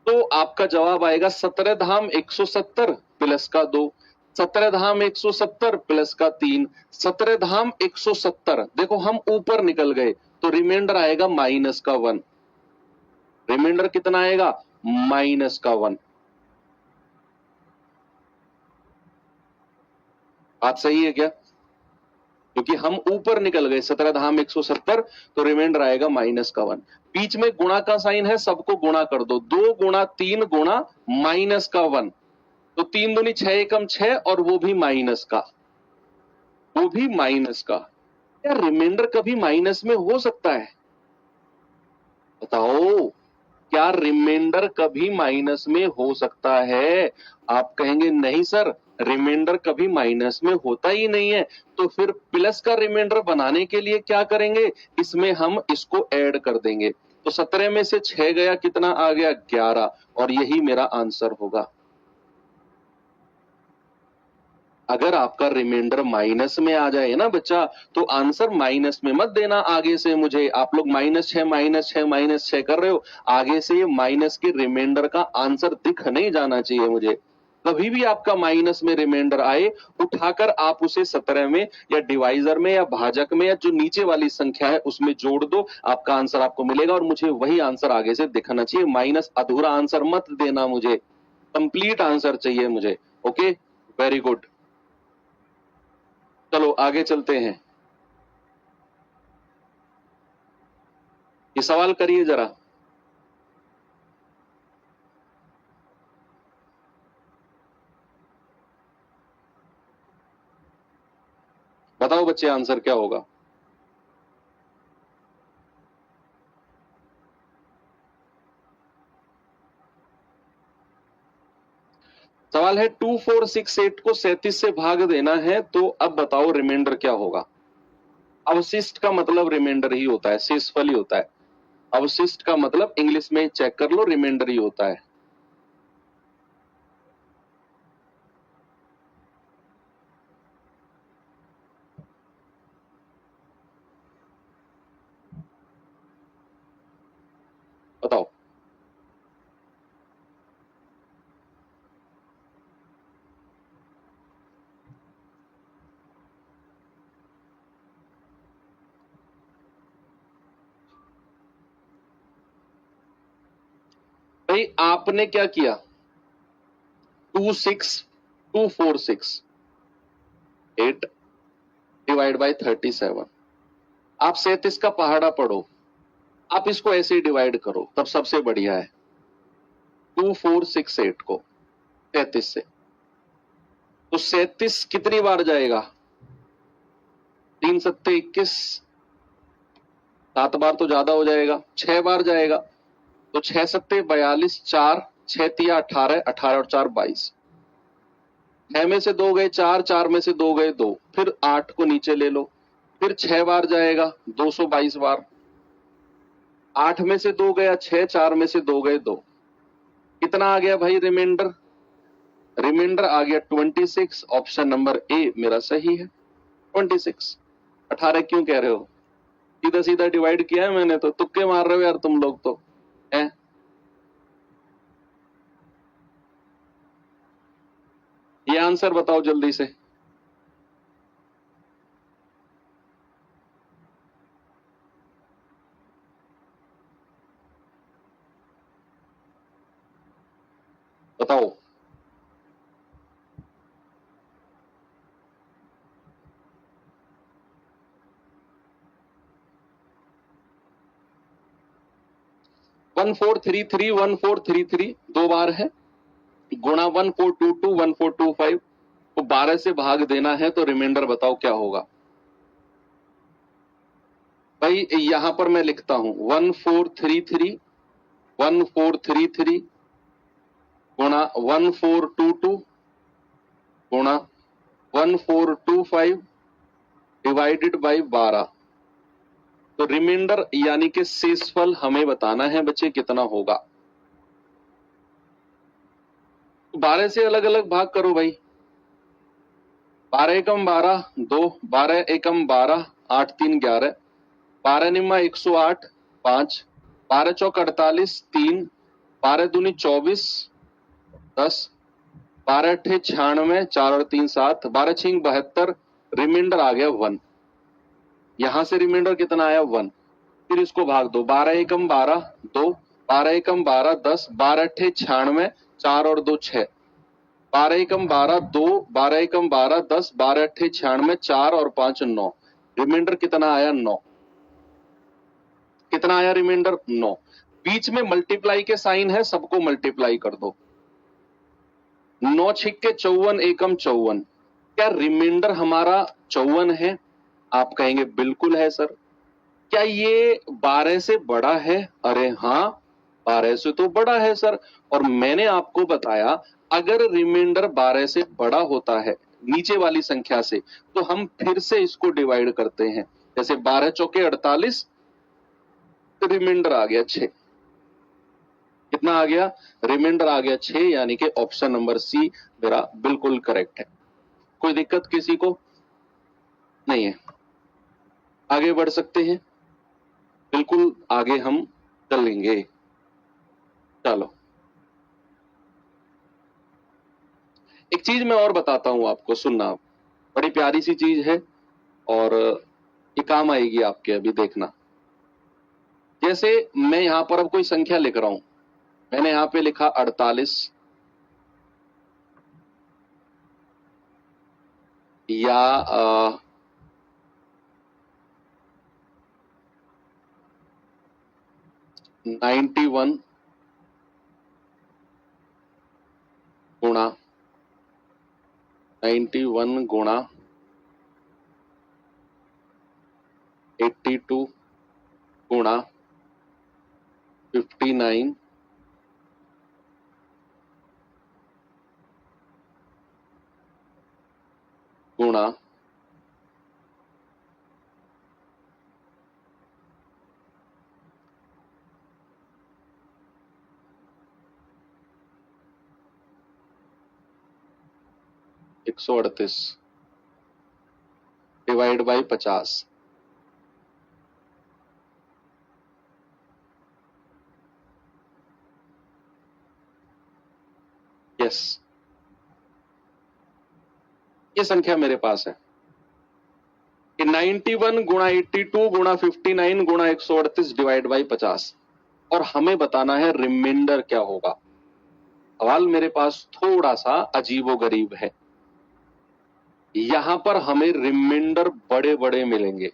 तो आपका जवाब आएगा 17 धाम 170 प्लस का 2, 17 धाम 170 प्लस का 3, 17 धाम 170। देखो हम ऊपर निकल गए तो रिमाइंडर आएगा माइनस का 1। रिमाइंडर कितना आएगा? माइनस का 1। बात सही है क्या? क्योंकि हम ऊपर निकल गए 17 धाम 170, तो रिमाइंडर आएगा माइनस का 1। बीच में गुणा का साइन है, सबको गुणा कर दो, 2 गुणा 3 गुणा माइनस का 1, तो 3 दूनी 6 एकम 6, और वो भी माइनस का, वो भी माइनस का। क्या रिमाइंडर कभी माइनस में हो सकता है? बताओ, क्या रिमाइंडर कभी माइनस में हो सकता है? आप कहेंगे नहीं सर, रिमाइंडर कभी माइनस में होता ही नहीं है। तो फिर प्लस का रिमाइंडर बनाने के लिए क्या करेंगे? इसमें हम इसको ऐड कर देंगे। तो 17 में से 6 गया, कितना आ गया? 11, और यही मेरा आंसर होगा। अगर आपका रिमाइंडर माइनस में आ जाए ना बच्चा, तो आंसर माइनस में मत देना आगे से मुझे। आप लोग -6 -6 कर रहे हो, आगे से ये माइनस के रिमाइंडर का आंसर दिख नहीं जाना चाहिए मुझे। कभी भी आपका माइनस में रिमाइंडर आए, उठाकर आप उसे 17 में या डिवाइजर में या भाजक में या जो नीचे वाली संख्या है उसमें जोड़ दो, आपका आंसर आपको मिलेगा, और मुझे वही आंसर आगे से दिखना चाहिए। माइनस अधूरा आंसर मत देना मुझे, कंप्लीट आंसर चाहिए मुझे। Okay, very good. चलो आगे चलते हैं। ये सवाल करिए जरा। बताओ बच्चे, आंसर क्या होगा? सवाल है 2468 को 37 से भाग देना है, तो अब बताओ रिमाइंडर क्या होगा? अवशिष्ट का मतलब रिमाइंडर ही होता है, शेषफल ही होता है। अवशिष्ट का मतलब इंग्लिश में चेक कर लो, रिमाइंडर ही होता है। बताओ। भाई आपने क्या किया? 26246 8 डिवाइड बाय 37। आप 37 का पहाड़ा पढ़ो, आप इसको ऐसे ही डिवाइड करो, तब सबसे बढ़िया है। 2468 को 37 से, तो 37 कितनी बार जाएगा? 3 सत्ते 21, 7 बार तो ज्यादा हो जाएगा, 6 बार जाएगा, तो 6 सत्ते 42, 4 6 तिया 18, 18 और 4 22। 6 में से 2 गए 4, 4 में से 2 गए 2, फिर 8 को नीचे ले लो, फिर 6 बार जाएगा, 222 बार। 8 में से 2 गया 6, 4 में से 2 गए 2, कितना आ गया भाई रिमाइंडर? रिमाइंडर आ गया 26। ऑप्शन नंबर ए मेरा सही है, 26। 18 क्यों कह रहे हो? सीधा सीधा डिवाइड किया है मैंने, तो तुक्के मार रहे हो यार तुम लोग तो हैं। ये आंसर बताओ जल्दी से। बताओ। वन 1433 1433 दो बार है, गुणा 1422 1425, तो 12 से भाग देना है, तो रिमाइंडर बताओ क्या होगा। भाई यहां पर मैं लिखता हूं 1433 1433 गुणा 1422 गुणा 1425 डिवाइडेड बाई 12, तो रिमाइंडर यानी कि शेषफल हमें बताना है बच्चे कितना होगा। 12 से अलग अलग भाग करो भाई। 12 एकम 12 2, 12 एकम 12 8 3 11, 12 निम्मा 108 5, 12 चौक 48 3, 12 दूनी 24 10, 12 अट्ठे 96 4 और 3 7, 12 छिंग 72, रिमाइंडर आ गया 1। यहां से रिमाइंडर कितना आया 1, फिर इसको भाग दो, 12 एकम 12 2, 12 एकम 12 10, 12 अट्ठे 96 4 और 2 6, 12 एकम 12 2, 12 एकम 12 10, 12 अट्ठे 96 4 और 5 9, रिमाइंडर कितना आया 9। कितना आया रिमाइंडर 9। बीच में मल्टीप्लाई के साइन है, सबको मल्टीप्लाई कर दो। 9 छिक्के 54 एकम 54, क्या रिमाइंडर हमारा 54 है? आप कहेंगे बिल्कुल है सर। क्या ये 12 से बड़ा है? अरे हाँ 12 से तो बड़ा है सर। और मैंने आपको बताया अगर रिमाइंडर 12 से बड़ा होता है नीचे वाली संख्या से, तो हम फिर से इसको डिवाइड करते हैं। जैसे 12 चौके 48, तो रिमाइंडर आ गया 6। कितना आ गया? रिमाइंडर आ गया 6, यानी कि ऑप्शन नंबर सी मेरा बिल्कुल करेक्ट है। कोई दिक्कत किसी को नहीं है? आगे बढ़ सकते हैं? बिल्कुल आगे हम चलेंगे। चलो एक चीज मैं और बताता हूं आपको, सुनना। बड़ी प्यारी सी चीज है और ये काम आएगी आपके, अभी देखना। जैसे मैं यहां पर अब कोई संख्या लिख रहा हूं, मैंने यहां पे लिखा 48 या 91 गुणा 91 गुणा 82 गुणा 59 गुणा 138 डिवाइड बाई 50। यस, ये संख्या मेरे पास है कि 91 गुणा 82 गुणा 59 गुणा 138 डिवाइड बाई 50, और हमें बताना है रिमाइंडर क्या होगा। सवाल मेरे पास थोड़ा सा अजीबोगरीब है। यहां पर हमें रिमाइंडर बड़े बड़े मिलेंगे,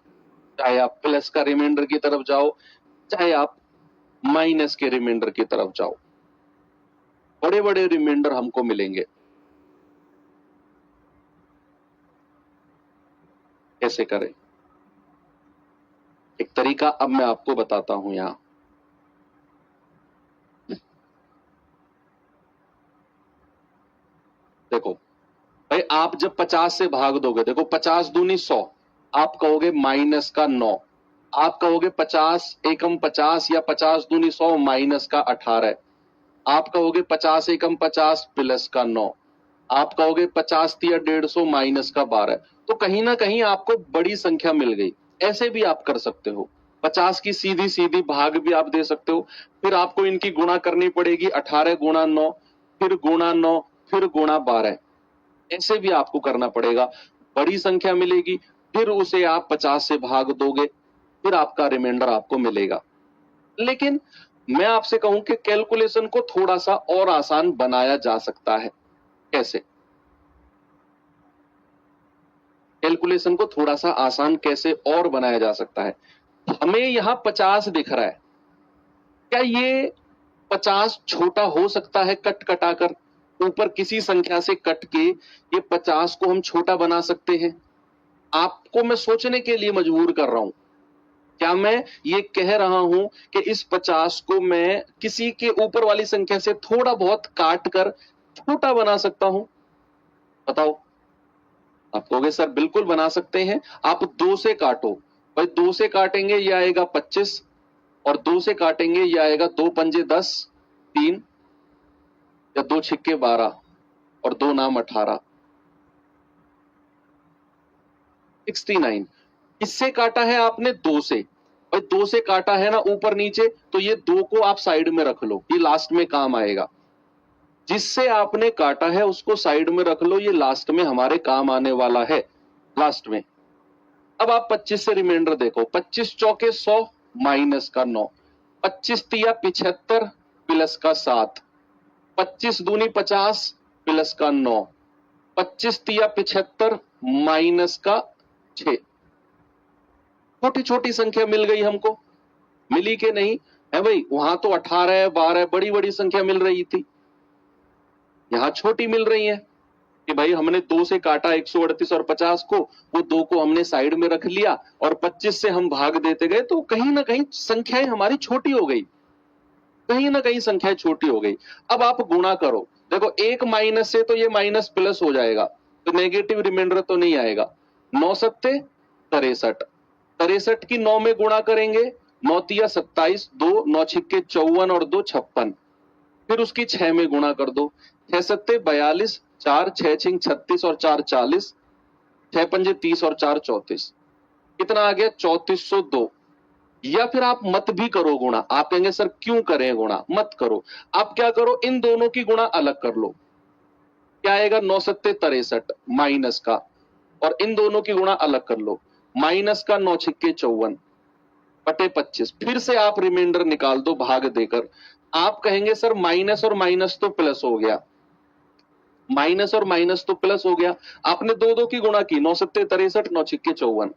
चाहे आप प्लस का रिमाइंडर की तरफ जाओ, चाहे आप माइनस के रिमाइंडर की तरफ जाओ, बड़े बड़े रिमाइंडर हमको मिलेंगे। कैसे करें? एक तरीका अब मैं आपको बताता हूं। यहां देखो भाई, आप जब 50 से भाग दोगे, देखो 50 दूनी 100, आप कहोगे माइनस का 9, आप कहोगे 50 एकम 50 या 50 दूनी 100 माइनस का 18, आप कहोगे 50 एकम 50 प्लस का 9, आप कहोगे 50 तिया 150 माइनस का 12। तो कहीं ना कहीं आपको बड़ी संख्या मिल गई। ऐसे भी आप कर सकते हो, 50 की सीधी सीधी भाग भी आप दे सकते हो, फिर आपको इनकी गुणा करनी पड़ेगी, 18 गुणा 9, फिर गुणा 9, फिर गुणा 12, ऐसे भी आपको करना पड़ेगा। बड़ी संख्या मिलेगी, फिर उसे आप 50 से भाग दोगे, फिर आपका रिमाइंडर आपको मिलेगा। लेकिन मैं आपसे कहूं कि कैलकुलेशन को थोड़ा सा और आसान बनाया जा सकता है। कैसे? कैलकुलेशन को थोड़ा सा आसान कैसे और बनाया जा सकता है? हमें यहां 50 दिख रहा है, क्या ये 50 छोटा हो सकता है कट कटाकर? ऊपर किसी संख्या से कट के ये 50 को हम छोटा बना सकते हैं? आपको मैं सोचने के लिए मजबूर कर रहा हूं। क्या मैं ये कह रहा हूं कि इस 50 को मैं किसी के ऊपर वाली संख्या से थोड़ा बहुत काट कर छोटा बना सकता हूं? बताओ। आप कहोगे सर बिल्कुल बना सकते हैं। आप 2 से काटो, भाई 2 से काटेंगे ये आएगा 25 और 2 से काटेंगे ये आएगा 2 पंजे 10, 3 या 2 छिक्के 12 और 2 नाम 18, 69। इससे काटा है आपने 2 से, भाई 2 से काटा है ना ऊपर नीचे, तो ये 2 को आप साइड में रख लो, ये लास्ट में काम आएगा। जिससे आपने काटा है उसको साइड में रख लो, ये लास्ट में हमारे काम आने वाला है, लास्ट में। अब आप 25 से रिमाइंडर देखो, 25 चौके 100 माइनस का 9, 25 तिया 75 प्लस का 7, 25 दूनी 50 प्लस का 9, 25 तिया 75 माइनस का 6। छोटी छोटी संख्या मिल गई हमको, मिली के नहीं है भाई? वहां तो 18 है, 12 बड़ी बड़ी संख्या मिल रही थी, यहां छोटी मिल रही है कि भाई हमने 2 से काटा 138 और 50 को, वो 2 को हमने साइड में रख लिया और 25 से हम भाग देते गए, तो कहीं ना कहीं संख्याएं हमारी छोटी हो गई, कहीं ना कहीं संख्याएं छोटी हो गई। अब आप गुणा करो, देखो एक माइनस से तो ये माइनस प्लस हो जाएगा, तो नेगेटिव रिमाइंडर तो नहीं आएगा। 9 सत्ते 63, 63 की 9 में गुणा करेंगे, 9 तिया 27, 2 9 छिक्के 54 और 2 56, फिर उसकी 6 में गुणा कर दो, 6 सत्ते 42, 4 6 छिंग 36 और 4 40, 6 पंजे 30 और 4 34, कितना आ गया? 3402। या फिर आप मत भी करो गुणा। आप कहेंगे सर क्यों करें गुणा? मत करो, आप क्या करो, इन दोनों की गुणा अलग कर लो। क्या आएगा? 9 सत्ते 63 माइनस का, और इन दोनों की गुणा अलग कर लो, माइनस का 9 छिक्के 54 बटे 25। फिर से आप रिमाइंडर निकाल दो भाग देकर। आप कहेंगे सर माइनस और माइनस तो प्लस हो गया, माइनस और माइनस तो प्लस हो गया। आपने 2 की गुणा की, 9 सत्ते 63 9 छिक्के 54,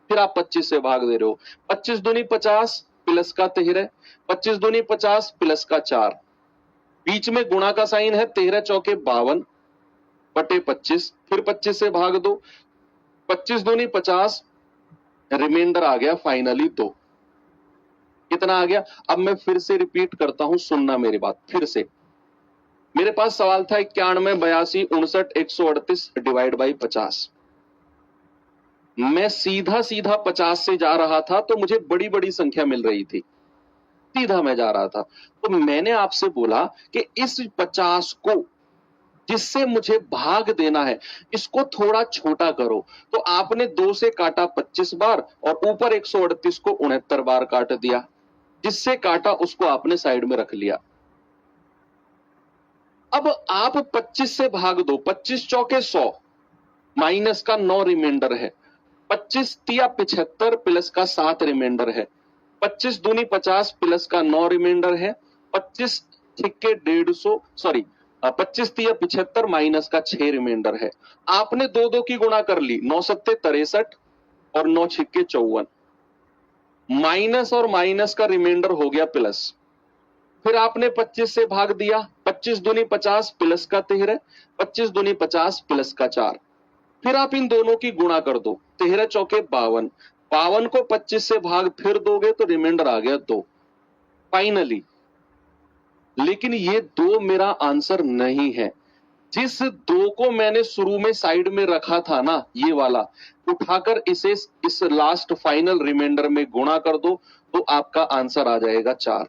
फिर आप 25 से भाग दे रहे हो। 25 दूनी 50 प्लस का 13, 25 दूनी 50 प्लस का 4, बीच में गुणा का साइन है, 13 चौके 52 बटे 25, फिर 25 से भाग दो, 25 दूनी 50, रिमाइंडर आ गया फाइनली 2। कितना आ गया? अब मैं फिर से रिपीट करता हूं, सुनना मेरी बात फिर से। मेरे पास सवाल था 91 82 59 138 डिवाइड बाई 50। मैं सीधा सीधा 50 से जा रहा था तो मुझे बड़ी बड़ी संख्या मिल रही थी, सीधा मैं जा रहा था। तो मैंने आपसे बोला कि इस 50 को जिससे मुझे भाग देना है, इसको थोड़ा छोटा करो। तो आपने 2 से काटा 25 बार और ऊपर 138 को 69 बार काट दिया, जिससे काटा उसको आपने साइड में रख लिया। अब आप 25 से भाग दो, 25 चौके 100 माइनस का 9 रिमाइंडर है, 25 तिया 75 प्लस का 7 रिमाइंडर है, 25 दूनी 50 प्लस का 9 रिमाइंडर है, 25 छिक्के 150 सॉरी 25 तिया 75 माइनस का 6 रिमाइंडर है। आपने 2 की गुणा कर ली, 9 सत्ते 63 और 9 छिक्के 54, माइनस और माइनस का रिमाइंडर हो गया प्लस। फिर आपने 25 से भाग दिया, 25 दूनी 50 प्लस का 13, 25 दूनी 50 प्लस का 4, फिर आप इन दोनों की गुणा कर दो, 13 चौके 52, 52 को 25 से भाग फिर दोगे तो रिमाइंडर आ गया 2 फाइनली। लेकिन ये 2 मेरा आंसर नहीं है। जिस 2 को मैंने शुरू में साइड में रखा था ना, ये वाला, उठाकर इसे इस लास्ट फाइनल रिमाइंडर में गुणा कर दो तो आपका आंसर आ जाएगा 4।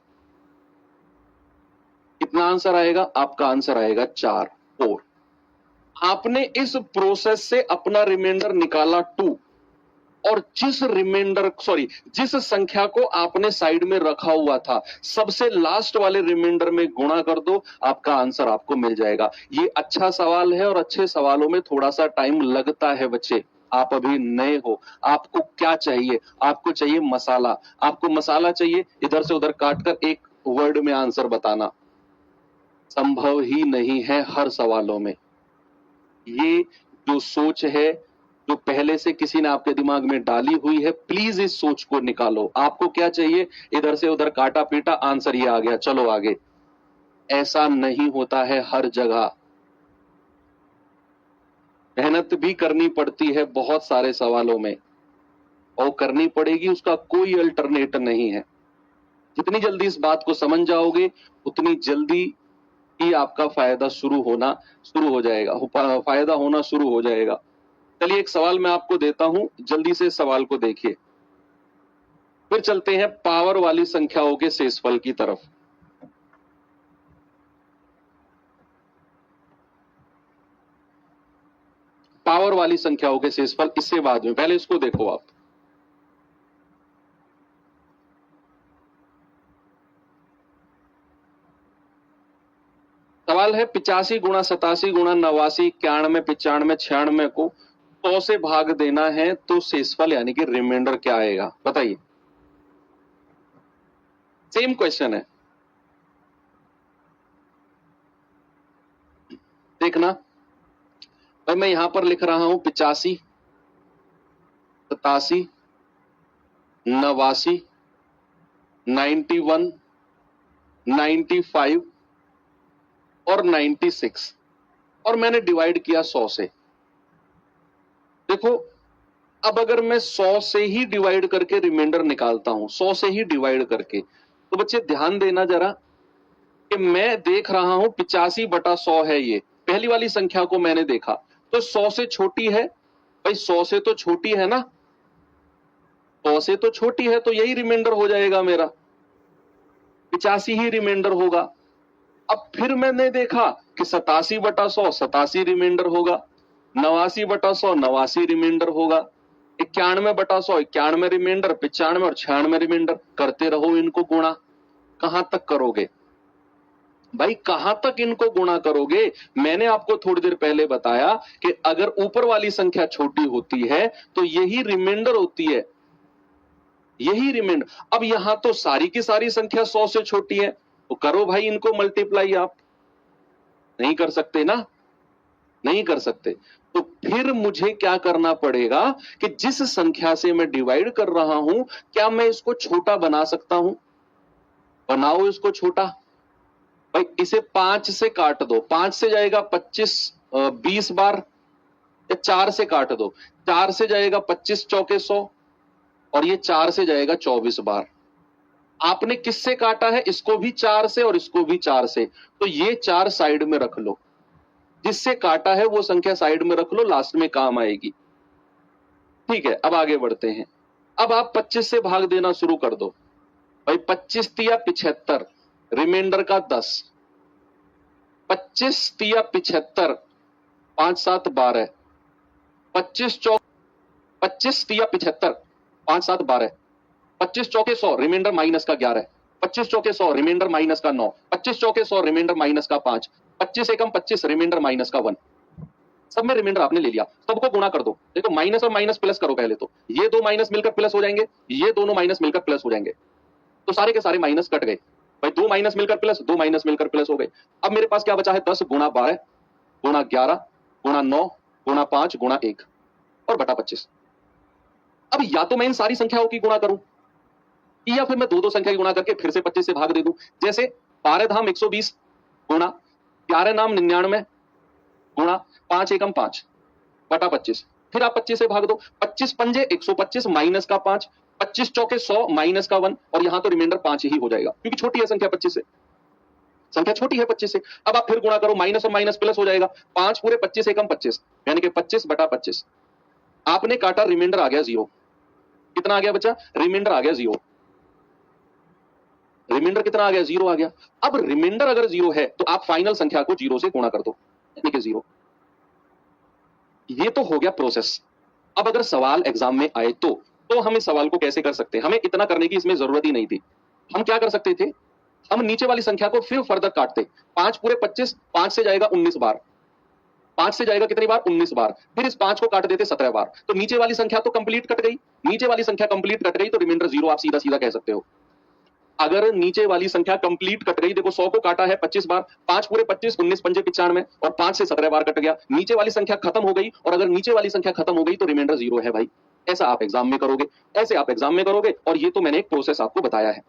कितना आंसर आएगा? आपका आंसर आएगा 4। आपने इस प्रोसेस से अपना रिमाइंडर निकाला 2, और जिस संख्या को आपने साइड में रखा हुआ था, सबसे लास्ट वाले रिमाइंडर में गुणा कर दो, आपका आंसर आपको मिल जाएगा। ये अच्छा सवाल है और अच्छे सवालों में थोड़ा सा टाइम लगता है बच्चे। आप अभी नए हो, आपको क्या चाहिए? आपको चाहिए मसाला। आपको मसाला चाहिए, इधर से उधर काटकर एक वर्ड में आंसर बताना संभव ही नहीं है हर सवालों में। ये जो सोच है, जो पहले से किसी ने आपके दिमाग में डाली हुई है, प्लीज इस सोच को निकालो। आपको क्या चाहिए? इधर से उधर काटा पीटा, आंसर ये आ गया, चलो आगे। ऐसा नहीं होता है हर जगह। मेहनत भी करनी पड़ती है बहुत सारे सवालों में, और करनी पड़ेगी, उसका कोई अल्टरनेट नहीं है। जितनी जल्दी इस बात को समझ जाओगे, उतनी जल्दी ही आपका फायदा शुरू हो जाएगा, फायदा होना शुरू हो जाएगा। चलिए एक सवाल मैं आपको देता हूं, जल्दी से सवाल को देखिए, फिर चलते हैं पावर वाली संख्याओं के शेषफल की तरफ। पावर वाली संख्याओं के शेषफल इससे बाद में, पहले इसको देखो आप। सवाल है 85 गुणा 87 गुणा 89 91 95 96 को 100 से भाग देना है तो शेषफल यानी कि रिमाइंडर क्या आएगा? बताइए। सेम क्वेश्चन है, देखना भाई, मैं यहां पर लिख रहा हूं 85 87 89 91 95 और 96 और मैंने डिवाइड किया 100 से। देखो अब अगर मैं 100 से ही डिवाइड करके रिमाइंडर निकालता हूं, 100 से ही डिवाइड करके, तो बच्चे ध्यान देना जरा कि मैं देख रहा हूं 85/100 है, ये पहली वाली संख्या को मैंने देखा तो 100 से छोटी है भाई, 100 से तो छोटी है ना, 100 से तो छोटी है, तो यही रिमाइंडर हो जाएगा मेरा, 85 ही रिमाइंडर होगा। अब फिर मैंने देखा कि 87/100 87 रिमाइंडर होगा, 89/100 89 रिमाइंडर होगा, 91/100 91 रिमाइंडर, 95 और 96 रिमाइंडर। करते रहो इनको गुणा। कहां तक करोगे भाई, कहां तक इनको गुणा करोगे? मैंने आपको थोड़ी देर पहले बताया कि अगर ऊपर वाली संख्या छोटी होती है तो यही रिमाइंडर होती है, यही रिमाइंडर। अब यहां तो सारी की सारी संख्या 100 से छोटी है, तो करो भाई इनको मल्टीप्लाई। आप नहीं कर सकते ना, नहीं कर सकते। तो फिर मुझे क्या करना पड़ेगा कि जिस संख्या से मैं डिवाइड कर रहा हूं, क्या मैं इसको छोटा बना सकता हूं? बनाओ इसको छोटा भाई, इसे 5 से काट दो, 5 से जाएगा 25 20 बार, या 4 से काट दो, 4 से जाएगा 25 चौके 100 और ये 4 से जाएगा 24 बार। आपने किससे काटा है? इसको भी 4 से और इसको भी 4 से, तो ये 4 साइड में रख लो, जिससे काटा है वो संख्या साइड में रख लो, लास्ट में काम आएगी। ठीक है, अब आगे बढ़ते हैं। अब आप 25 से भाग देना शुरू कर दो भाई, 25 तिया 75, रिमाइंडर का 10, 25 तिया 75, 5 7 12, 25 तिया 75, 5 7 12, 25 चौके 100, रिमाइंडर माइनस का 11, 25 चौके 100, रिमाइंडर माइनस का 9, 25 चौके 100, रिमाइंडर माइनस का 5, 25 एकम 25, रिमाइंडर माइनस का 1। सब में रिमाइंडर आपने ले लिया, सबको गुणा कर दो। देखो माइनस और माइनस प्लस करो पहले, तो ये दो माइनस मिलकर प्लस हो जाएंगे, ये दोनों माइनस मिलकर प्लस हो जाएंगे, तो सारे के सारे माइनस कट गए भाई, 2 माइनस मिलकर प्लस, 2 माइनस मिलकर प्लस हो गए। अब मेरे पास क्या बचा है? 10 गुणा 12 गुणा 11 गुणा 9 गुणा 5 गुणा 1 और बटा 25। अब या तो मैं इन सारी संख्याओं की गुणा करूं, या फिर मैं दो संख्या की गुणा करके फिर से 25 से भाग दे दूं। जैसे 12 धाम 120 गुणा 11 नाम 99 गुणा 5 एकम 5 बटा 25, फिर आप 25 से भाग दो। 25 पंजे 125 माइनस का 5, 25 चौके 100 माइनस का 1, और यहां तो रिमाइंडर 5 ही हो जाएगा, क्योंकि छोटी है संख्या 25 से, संख्या छोटी है 25 से। अब आप फिर गुणा करो, माइनस और माइनस प्लस हो जाएगा, 5 पूरे 25 एकम 25, यानी कि 25 बटा 25। आपने काटा, रिमाइंडर आ गया 0। कितना आ गया बच्चा? रिमाइंडर आ गया 0। रिमाइंडर कितना आ गया? 0 आ गया। अब रिमाइंडर अगर 0 है तो आप फाइनल संख्या को 0 से गुणा कर दो, यानी कि 0। ये तो हो गया प्रोसेस। अब अगर सवाल एग्जाम में आए तो हम इस सवाल को कैसे कर सकते हैं? हमें इतना करने की इसमें जरूरत ही नहीं थी। हम क्या कर सकते थे? हम नीचे वाली संख्या को फिर फर्दर काटते। 5 पूरे 25, 5 से जाएगा 19 बार, 5 से जाएगा कितनी बार? 19 बार। फिर इस 5 को काट देते 17 बार, तो नीचे वाली संख्या तो कंप्लीट कट गई, नीचे वाली संख्या कंप्लीट कट गई, तो रिमाइंडर 0 आप सीधा सीधा कह सकते हो। अगर नीचे वाली संख्या कंप्लीट कट गई, देखो 100 को काटा है 25 बार, 5 पूरे 25, 19 पंजे 95 और 5 से 17 बार कट गया, नीचे वाली संख्या खत्म हो गई। और अगर नीचे वाली संख्या खत्म हो गई तो रिमाइंडर 0 है भाई। ऐसा आप एग्जाम में करोगे, ऐसे आप एग्जाम में करोगे। और ये तो मैंने एक प्रोसेस आपको बताया है,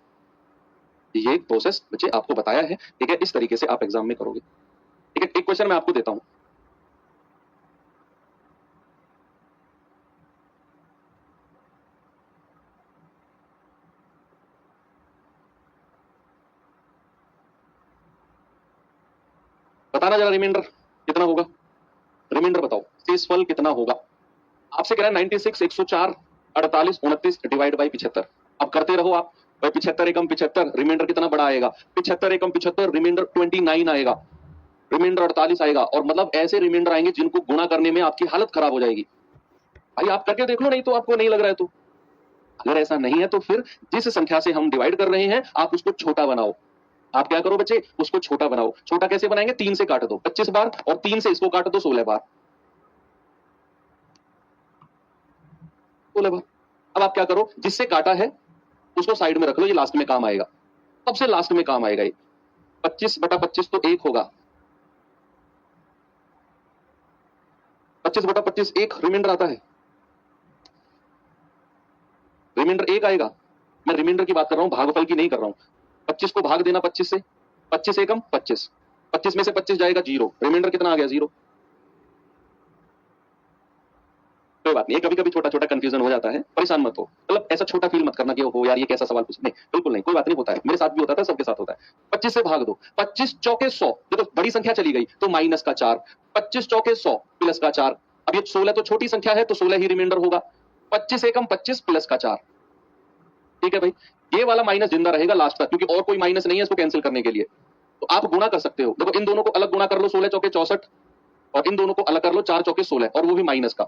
ये एक प्रोसेस बच्चे आपको बताया है, ठीक है। इस तरीके से आप एग्जाम में करोगे, ठीक है। एक क्वेश्चन मैं आपको देता हूं, बताना जरा रिमाइंडर कितना होगा, रिमाइंडर बताओ, शेषफल कितना होगा। आपसे कह रहा है 96, 104, 48, 29 डिवाइड बाई 75। अब करते रहो आप भाई, 75 एकम 75, रिमाइंडर कितना बड़ा आएगा, 75 एकम 75, रिमाइंडर 29 आएगा, रिमाइंडर 48 आएगा। और मतलब ऐसे रिमाइंडर आएंगे जिनको गुणा करने में आपकी हालत खराब हो जाएगी। भाई आप करके देख लो, नहीं तो आपको नहीं लग रहा है तो। अगर ऐसा नहीं है तो फिर जिस संख्या से हम डिवाइड कर रहे हैं आप उसको छोटा बनाओ। आप क्या करो बच्चे, उसको छोटा बनाओ। छोटा कैसे बनाएंगे, 3 से काट दो 25 बार और 3 से इसको काट दो 16 बार, 16 बार। अब आप क्या करो, जिससे काटा है उसको साइड में रख लो, ये लास्ट में काम आएगा, सबसे लास्ट में काम आएगा ये। 25/25 तो 1 होगा, 25/25 1 रिमाइंडर आता है, रिमाइंडर 1 आएगा। मैं रिमाइंडर की बात कर रहा हूं, भागफल की नहीं कर रहा हूं। 25 को भाग देना 25 से, 25 एकम 25, 25 में से 25 जाएगा 0, रिमाइंडर कितना आ गया 0। कोई बात नहीं, कभी कभी छोटा छोटा कंफ्यूजन हो जाता है, परेशान मत हो। मतलब ऐसा छोटा फील मत करना कि हो यार ये कैसा सवाल पूछ, नहीं बिल्कुल नहीं, कोई बात नहीं, होता है, मेरे साथ भी होता था, सबके साथ होता है। 25 से भाग दो, 25 चौके 100, देखो बड़ी संख्या चली गई तो माइनस का 4, 25 चौके 100 प्लस का 4। अब ये 16 तो छोटी संख्या है तो 16 ही रिमाइंडर होगा, 25 एकम 25 प्लस का 4, ठीक है भाई। ये वाला माइनस जिंदा रहेगा लास्ट तक, क्योंकि और कोई माइनस नहीं है इसको कैंसिल करने के लिए। तो आप गुणा कर सकते हो, देखो इन दोनों को अलग गुणा कर लो, 16 चौके 64, और इन दोनों को अलग कर लो, 4 चौके 16, और वो भी माइनस का।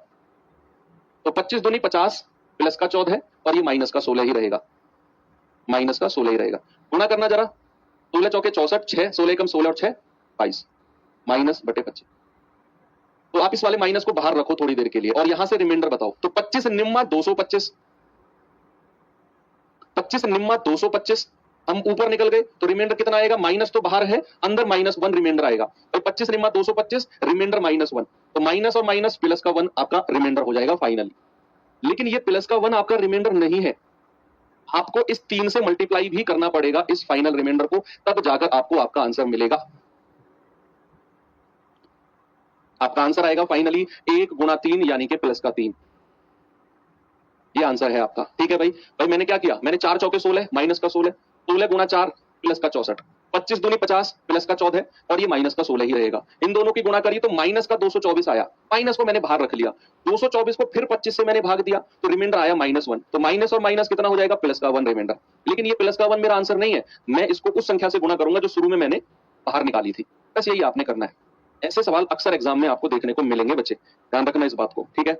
तो 25 दूनी 50 प्लस का 14 और ये माइनस का 16 ही रहेगा, माइनस का 16 ही रहेगा। गुणा करना जरा, 16 चौके 64, 6, 16 एकम 16 और 6 22, माइनस बटे 25। तो आप इस वाले माइनस को बाहर रखो थोड़ी देर के लिए और यहां से रिमाइंडर बताओ। तो 25 निम्मा 225, 25 निम्मा 225, हम ऊपर निकल गए तो रिमाइंडर कितना आएगा, माइनस तो बाहर है, अंदर -1 रिमाइंडर आएगा। तो 25 निम्मा 225, रिमाइंडर -1, तो माइनस और माइनस प्लस का 1 आपका रिमाइंडर हो जाएगा फाइनली। लेकिन ये प्लस का 1 आपका रिमाइंडर नहीं है, आपको इस 3 से मल्टीप्लाई भी करना पड़ेगा इस फाइनल रिमाइंडर को, तब जाकर आपको आपका आंसर मिलेगा। आपका आंसर आएगा फाइनली 1 गुणा 3 यानी कि प्लस का 3, ये आंसर है आपका, ठीक है भाई। भाई मैंने क्या किया, मैंने 4 चौके 16 माइनस का 16, 16 गुणा 4 प्लस का 64, 25 दूनी 50 प्लस का 14 और ये माइनस का 16 ही रहेगा। इन दोनों की गुणा करी तो माइनस का 224 आया, माइनस को मैंने बाहर रख लिया, 224 को फिर 25 से मैंने भाग दिया तो रिमाइंडर आया -1। तो माइनस और माइनस कितना हो जाएगा, प्लस का 1 रिमाइंडर। लेकिन ये प्लस का 1 मेरा आंसर नहीं है, मैं इसको उस संख्या से गुणा करूंगा जो शुरू में मैंने बाहर निकाली थी। बस यही आपने करना है। ऐसे सवाल अक्सर एग्जाम में आपको देखने को मिलेंगे बच्चे, ध्यान रखना इस बात को, ठीक है।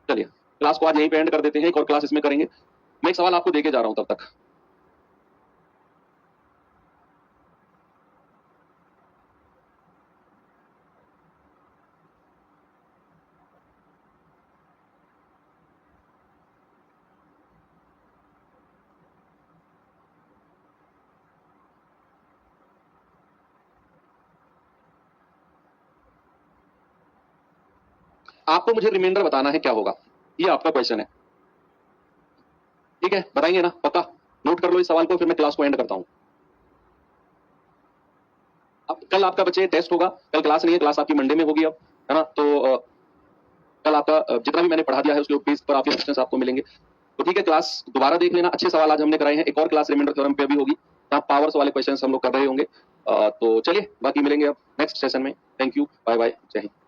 चलिए क्लास को आज यहीं पे एंड कर देते हैं, एक और क्लास इसमें करेंगे। मैं एक सवाल आपको देके जा रहा हूं तब तक। आपको मुझे रिमाइंडर बताना है क्या होगा, ये आपका क्वेश्चन है, ठीक है। बताएंगे ना, पक्का नोट कर लो इस सवाल को, फिर मैं क्लास को एंड करता हूं। अब कल आपका बच्चे टेस्ट होगा, कल क्लास नहीं है, क्लास आपकी मंडे में होगी अब, है ना। तो कल आपका जितना भी मैंने पढ़ा दिया है उसके बेस पर आपके क्वेश्चंस आपको मिलेंगे। तो ठीक है, क्लास दोबारा देख लेना, अच्छे सवाल आज हमने कराए हैं। एक और क्लास रिमाइंडर थ्योरम पे भी होगी, जहाँ पावर्स वाले क्वेश्चंस हम लोग कर रहे होंगे। तो चलिए बाकी मिलेंगे अब नेक्स्ट सेशन में। थैंक यू, बाय बाय, जय हिंद।